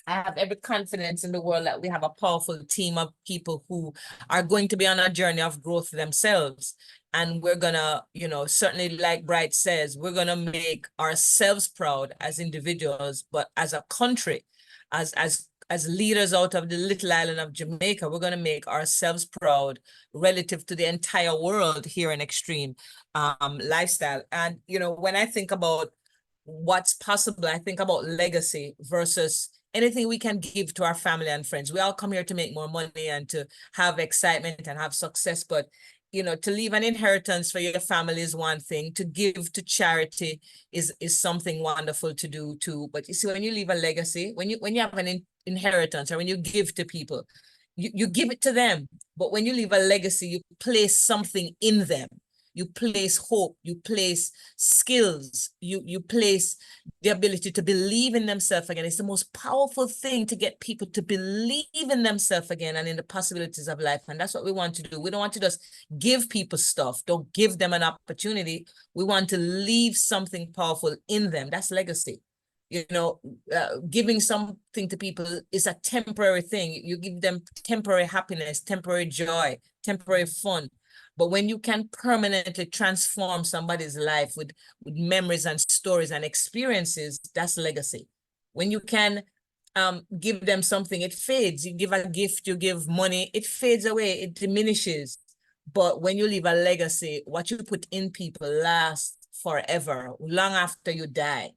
I have every confidence in the world that we have a powerful team of people who are going to be on a journey of growth themselves. And we're gonna, you know, certainly like Bright says, we're gonna make ourselves proud as individuals, but as a country, as leaders out of the little island of Jamaica, we're gonna make ourselves proud relative to the entire world here in Xtream lifestyle. And, you know, when I think about what's possible, I think about legacy versus anything we can give to our family and friends. We all come here to make more money and to have excitement and have success, but you know, to leave an inheritance for your family is one thing. To give to charity is something wonderful to do too. But you see, when you leave a legacy, when you have an inheritance or when you give to people, you give it to them. But when you leave a legacy, you place something in them. You place hope, you place skills, you place the ability to believe in themselves again. It's the most powerful thing to get people to believe in themselves again and in the possibilities of life. And that's what we want to do. We don't want to just give people stuff. Don't give them an opportunity. We want to leave something powerful in them. That's legacy. You know, giving something to people is a temporary thing. You give them temporary happiness, temporary joy, temporary fun. But when you can permanently transform somebody's life with memories and stories and experiences, that's legacy. When you can give them something, it fades. You give a gift, you give money, it fades away, it diminishes. But when you leave a legacy, what you put in people lasts forever, long after you die.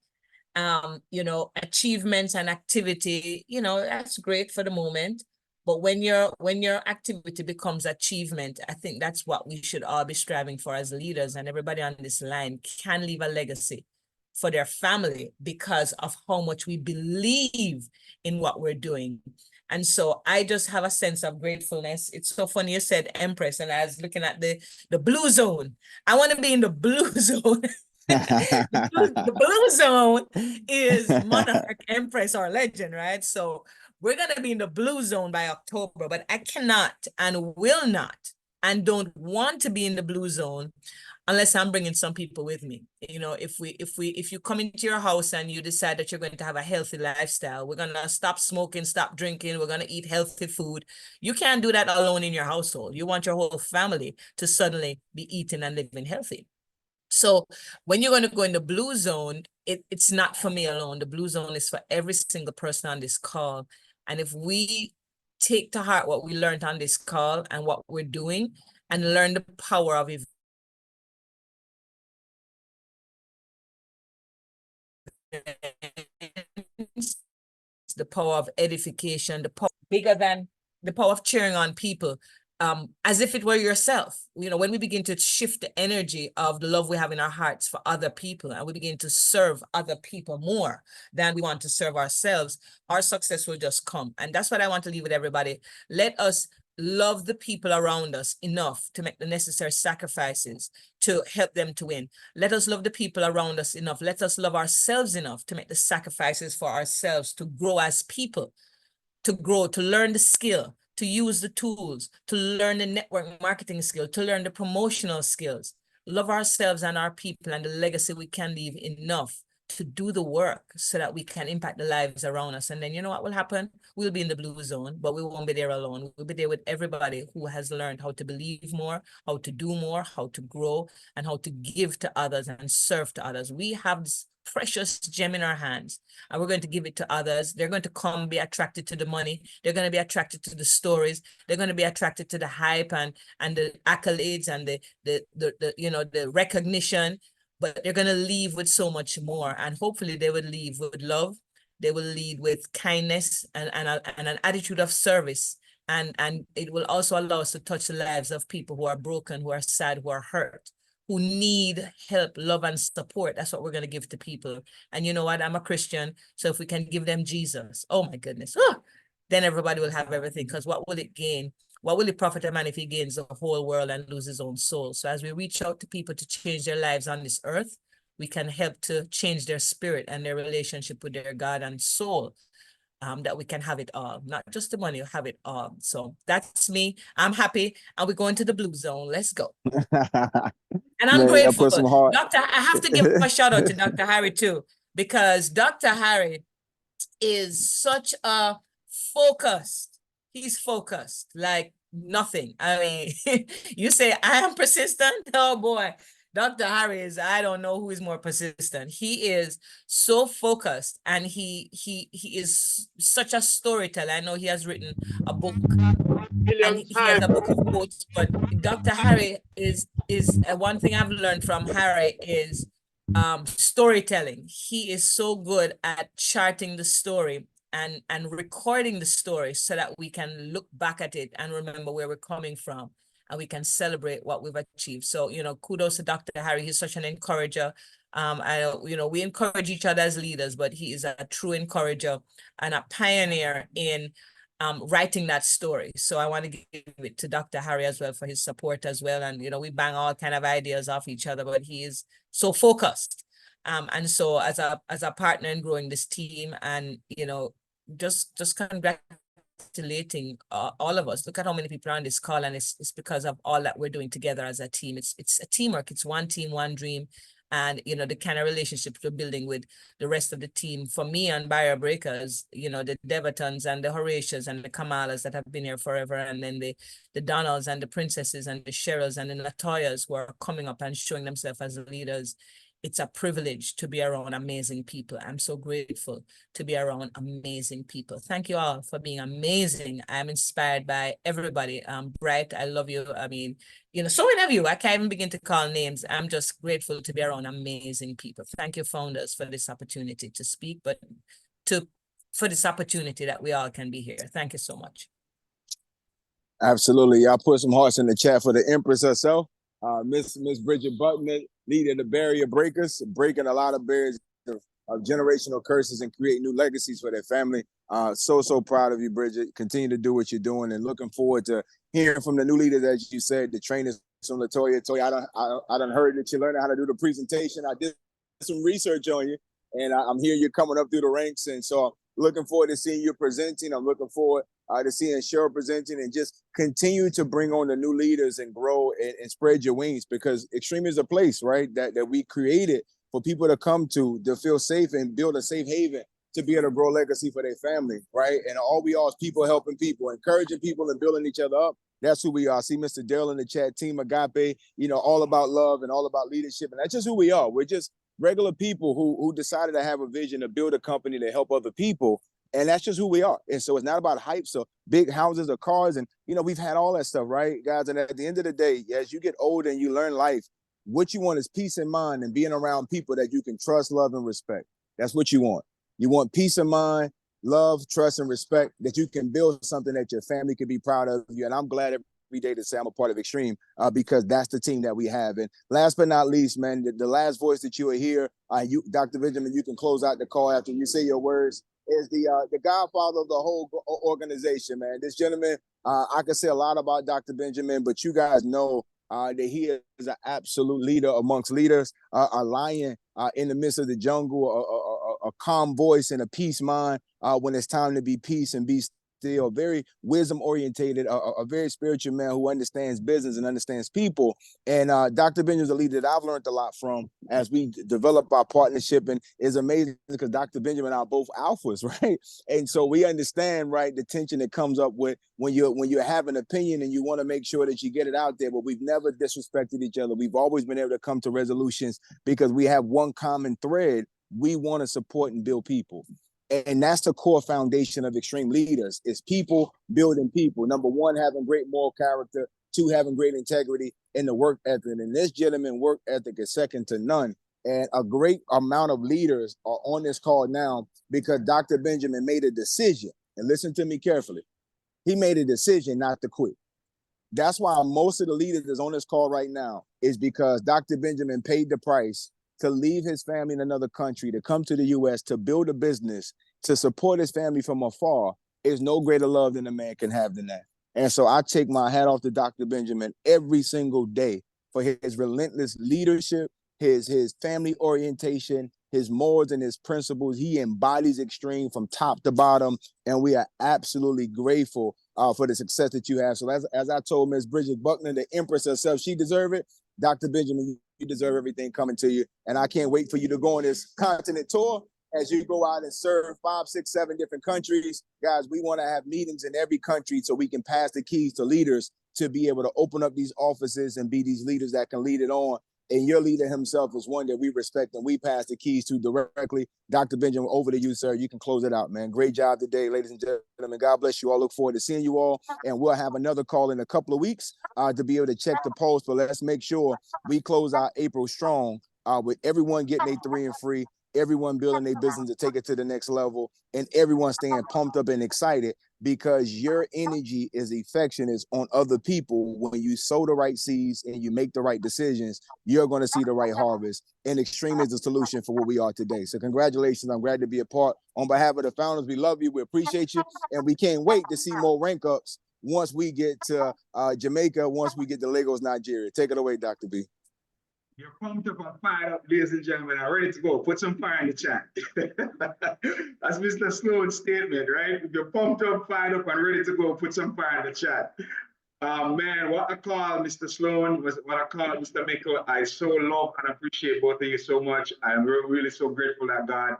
You know, achievements and activity, you know, that's great for the moment. But when your activity becomes achievement, I think that's what we should all be striving for as leaders. And everybody on this line can leave a legacy for their family because of how much we believe in what we're doing. And so I just have a sense of gratefulness. It's so funny you said Empress, and I was looking at the blue zone. I want to be in the blue zone. The blue zone is Monarch, Empress, or Legend, right? So we're going to be in the blue zone by October, but I cannot and will not and don't want to be in the blue zone unless I'm bringing some people with me. You know, if you come into your house and you decide that you're going to have a healthy lifestyle, we're going to stop smoking, stop drinking, we're going to eat healthy food. You can't do that alone in your household. You want your whole family to suddenly be eating and living healthy. So when you're going to go in the blue zone, it's not for me alone. The blue zone is for every single person on this call. And if we take to heart what we learned on this call and what we're doing, and learn the power of the power of edification, the power bigger than the power of cheering on people, as if it were yourself. You know, when we begin to shift the energy of the love we have in our hearts for other people, and we begin to serve other people more than we want to serve ourselves, our success will just come. And that's what I want to leave with everybody. Let us love the people around us enough to make the necessary sacrifices to help them to win. Let us love the people around us enough. Let us love ourselves enough to make the sacrifices for ourselves to grow as people, to grow, to learn the skill, to use the tools, to learn the network marketing skill, to learn the promotional skills. Love ourselves and our people and the legacy we can leave enough to do the work so that we can impact the lives around us. And then you know what will happen? We'll be in the blue zone, but we won't be there alone. We'll be there with everybody who has learned how to believe more, how to do more, how to grow, and how to give to others and serve to others. We have this precious gem in our hands, and we're going to give it to others. They're going to come, be attracted to the money. They're going to be attracted to the stories. They're going to be attracted to the hype and the accolades and the you know, the recognition. But they're going to leave with so much more. And hopefully they will leave with love. They will lead with kindness and an attitude of service. And it will also allow us to touch the lives of people who are broken, who are sad, who are hurt, who need help, love, and support. That's what we're going to give to people. And you know what? I'm a Christian. So if we can give them Jesus, oh my goodness, then everybody will have everything. Because what will it gain? What will it profit a man if he gains the whole world and loses his own soul? So as we reach out to people to change their lives on this earth, we can help to change their spirit and their relationship with their God and soul, that we can have it all, not just the money, have it all. So that's me. I'm happy. And we're going to the blue zone. Let's go. And I'm Man, I grateful. put some heart. I have to give a shout out to Dr. Harry too, because Dr. Harry is such a focused, he's focused like nothing. I mean, you say, I am persistent. Oh boy, Dr. Harry is, I don't know who is more persistent. He is so focused, and he is such a storyteller. I know he has written a book, and he has a book of quotes, but Dr. Harry is one thing I've learned from Harry is storytelling. He is so good at charting the story and recording the story so that we can look back at it and remember where we're coming from, and we can celebrate what we've achieved. So, you know, kudos to Dr. Harry. He's such an encourager. We encourage each other as leaders, but he is a true encourager and a pioneer in writing that story. So I want to give it to Dr. Harry as well for his support as well. And, you know, we bang all kind of ideas off each other, but he is so focused. And so as a partner in growing this team, and, you know, just congratulating all of us. Look at how many people are on this call, and it's because of all that we're doing together as a team. It's a teamwork. It's one team, one dream. And, you know, the kind of relationships we're building with the rest of the team. For me and Barrier Breakers, you know, the Devatons and the Horatias and the Kamalas that have been here forever, and then the Donalds and the Princesses and the Cheryls and the Latoyas who are coming up and showing themselves as leaders. It's a privilege to be around amazing people. I'm so grateful to be around amazing people. Thank you all for being amazing. I'm inspired by everybody. Bright, I love you. I mean, you know, so many of you, I can't even begin to call names. I'm just grateful to be around amazing people. Thank you, founders, for this opportunity to speak, but for this opportunity that we all can be here. Thank you so much. Absolutely. Y'all put some hearts in the chat for the Empress herself. Miss Bridget Buckman, leader of the Barrier Breakers, breaking a lot of barriers of generational curses and create new legacies for their family. So proud of you, Bridget. Continue to do what you're doing, and looking forward to hearing from the new leaders, as you said, the trainers from Latoya. Toya, I done heard that you learned how to do the presentation. I did some research on you, and I'm here. You're coming up through the ranks, and so looking forward to seeing you presenting. I'm looking forward to seeing Cheryl presenting, and just continue to bring on the new leaders and grow and spread your wings, because Xtream is a place, right, that we created for people to come to feel safe and build a safe haven to be able to grow legacy for their family, right? And all we are is people helping people, encouraging people, and building each other up. That's who we are. I see Mr. Dale in the chat, Team Agape, you know, all about love and all about leadership. And that's just who we are. We're just regular people who decided to have a vision to build a company to help other people. And that's just who we are. And so it's not about hype. So big houses or cars. And, we've had all that stuff, right, guys? And at the end of the day, as you get older and you learn life, what you want is peace of mind and being around people that you can trust, love, and respect. That's what you want. You want peace of mind, love, trust, and respect, that you can build something that your family can be proud of you. And I'm glad every day to say I'm a part of Xtream, because that's the team that we have. And last but not least, man, the last voice that you will hear, you, Dr. Benjamin, you can close out the call after you say your words, is the godfather of the whole organization, man. This gentleman, I can say a lot about Dr. Benjamin, but you guys know that he is an absolute leader amongst leaders, a lion in the midst of the jungle, a calm voice and a peace mind when it's time to be peace and be still, very wisdom orientated, a very spiritual man who understands business and understands people. And Dr. Benjamin is a leader that I've learned a lot from as we develop our partnership. And it's amazing because Dr. Benjamin and I are both alphas, right? And so we understand, right, the tension that comes up with when you have an opinion and you want to make sure that you get it out there, but we've never disrespected each other. We've always been able to come to resolutions because we have one common thread. We want to support and build people. And that's the core foundation of Xtream leaders, is people building people. Number one, having great moral character. Two, having great integrity, and the work ethic. And this gentleman work ethic is second to none. And a great amount of leaders are on this call now because Dr. Benjamin made a decision. And listen to me carefully. He made a decision not to quit. That's why most of the leaders that's on this call right now is because Dr. Benjamin paid the price to leave his family in another country, to come to the U.S., to build a business, to support his family from afar. Is no greater love than a man can have than that. And so I take my hat off to Dr. Benjamin every single day for his relentless leadership, his family orientation, his morals and his principles. He embodies Xtream from top to bottom, and we are absolutely grateful for the success that you have. So as I told Ms. Bridget Buckner, the Empress herself, she deserved it. Dr. Benjamin, you deserve everything coming to you. And I can't wait for you to go on this continent tour as you go out and serve 5, 6, 7 different countries. Guys, we want to have meetings in every country so we can pass the keys to leaders to be able to open up these offices and be these leaders that can lead it on. And your leader himself is one that we respect and we pass the keys to directly. Dr. Benjamin, over to you, sir. You can close it out, man. Great job today, ladies and gentlemen. God bless you all. Look forward to seeing you all. And we'll have another call in a couple of weeks to be able to check the polls. But let's make sure we close out April strong with everyone getting their 3 and free, everyone building their business to take it to the next level, and everyone staying pumped up and excited because your energy is affectionate on other people. When you sow the right seeds and you make the right decisions, you're going to see the right harvest. And Xtream is the solution for what we are today. So congratulations. I'm glad to be a part. On behalf of the founders, we love you. We appreciate you. And we can't wait to see more rank ups once we get to Jamaica, once we get to Lagos, Nigeria. Take it away, Dr. B. You're pumped up and fired up, ladies and gentlemen, and ready to go. Put some fire in the chat. That's Mr. Sloan's statement, right? If you're pumped up, fired up, and ready to go, put some fire in the chat. Man, what I call Mr. Sloan, what I call Mr. Mickle, I so love and appreciate both of you so much. I'm really so grateful that God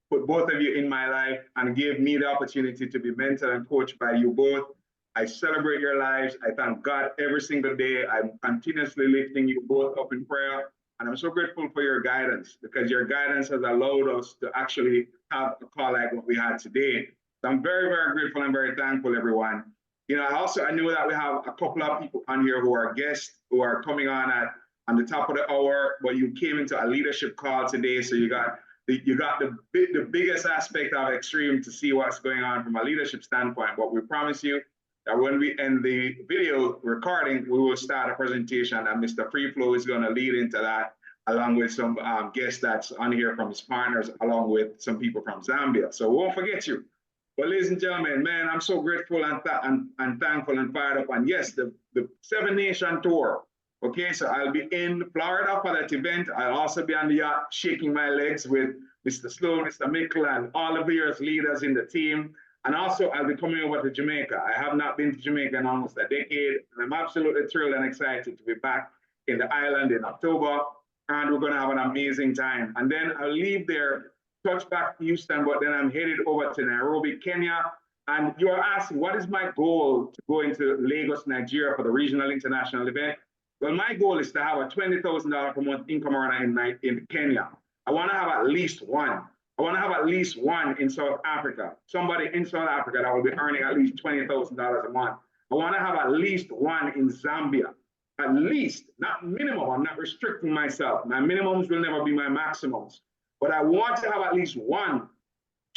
put both of you in my life and gave me the opportunity to be mentored and coached by you both. I celebrate your lives. I thank God every single day. I'm continuously lifting you both up in prayer. And I'm so grateful for your guidance because your guidance has allowed us to actually have a call like what we had today. So I'm very, very grateful and very thankful, everyone. You know, I knew that we have a couple of people on here who are guests who are coming on the top of the hour, but you came into a leadership call today. So you got the biggest aspect of Xtream to see what's going on from a leadership standpoint. But we promise you that when we end the video recording, we will start a presentation and Mr. Freeflow is going to lead into that along with some guests that's on here from his partners, along with some people from Zambia. So we won't forget you. But ladies and gentlemen, man, I'm so grateful and thankful and fired up. And yes, the 7 Nation tour. Okay, so I'll be in Florida for that event. I'll also be on the yacht shaking my legs with Mr. Sloan, Mr. Mickle, and all the various leaders in the team. And also, I'll be coming over to Jamaica. I have not been to Jamaica in almost a decade. And I'm absolutely thrilled and excited to be back in the island in October. And we're going to have an amazing time. And then I'll leave there, touch back to Houston, but then I'm headed over to Nairobi, Kenya. And you're asking, what is my goal to go into Lagos, Nigeria for the regional international event? Well, my goal is to have a $20,000 per month income earner in Kenya. I want to have at least one. I want to have at least one in South Africa. Somebody in South Africa that will be earning at least $20,000 a month. I want to have at least one in Zambia. At least, not minimum. I'm not restricting myself. My minimums will never be my maximums. But I want to have at least one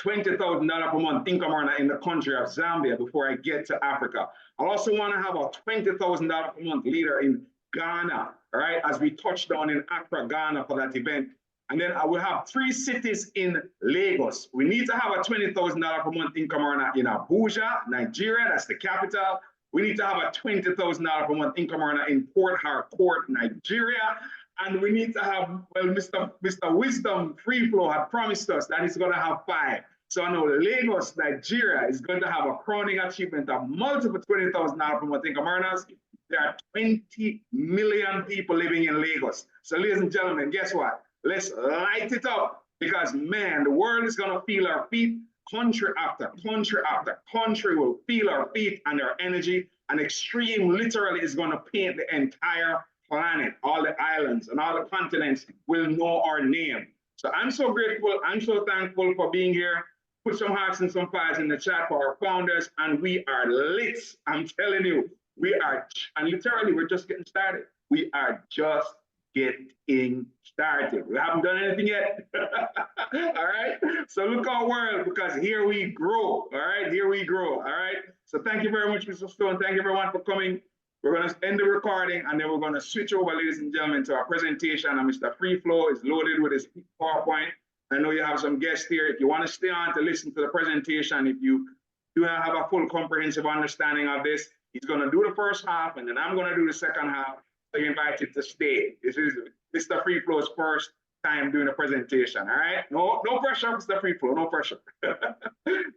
$20,000 per month income earner in the country of Zambia before I get to Africa. I also want to have a $20,000 per month leader in Ghana, all right, as we touched on in Accra, Ghana for that event. And then I will have 3 cities in Lagos. We need to have a $20,000 per month income earner in Abuja, Nigeria, that's the capital. We need to have a $20,000 per month income earner in Port Harcourt, Nigeria. And we need to have, well, Mr. Wisdom Free Flow had promised us that he's going to have 5. So I know Lagos, Nigeria is going to have a crowning achievement of multiple $20,000 per month income earners. There are 20 million people living in Lagos. So ladies and gentlemen, guess what? Let's light it up because, man, the world is going to feel our feet. Country after country after country will feel our feet and our energy. And Xtream literally is going to paint the entire planet. All the islands and all the continents will know our name. So I'm so grateful. I'm so thankful for being here. Put some hearts and some fires in the chat for our founders. And we are lit. I'm telling you, we are, and literally, we're just getting started. We are just getting started. We haven't done anything yet. All right. So look our world, because here we grow. All right. Here we grow. All right. So thank you very much, Mr. Stone. Thank you everyone for coming. We're going to end the recording and then we're going to switch over, ladies and gentlemen, to our presentation. And Mr. Free Flow is loaded with his PowerPoint. I know you have some guests here. If you want to stay on to listen to the presentation, if you do not have a full comprehensive understanding of this, he's going to do the first half and then I'm going to do the second half. So you invite you to stay. This is Mr. Free Flow's first time doing a presentation. All right. No pressure, Mr. Free Flow. No pressure. All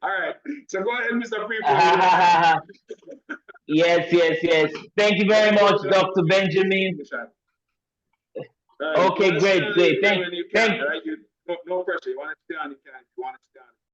right. So go ahead, Mr. Free Flow. Yes. Thank you very much, Dr. Benjamin. Okay, great. Thank you. No pressure. You want to stay on, you can. You want to stay on.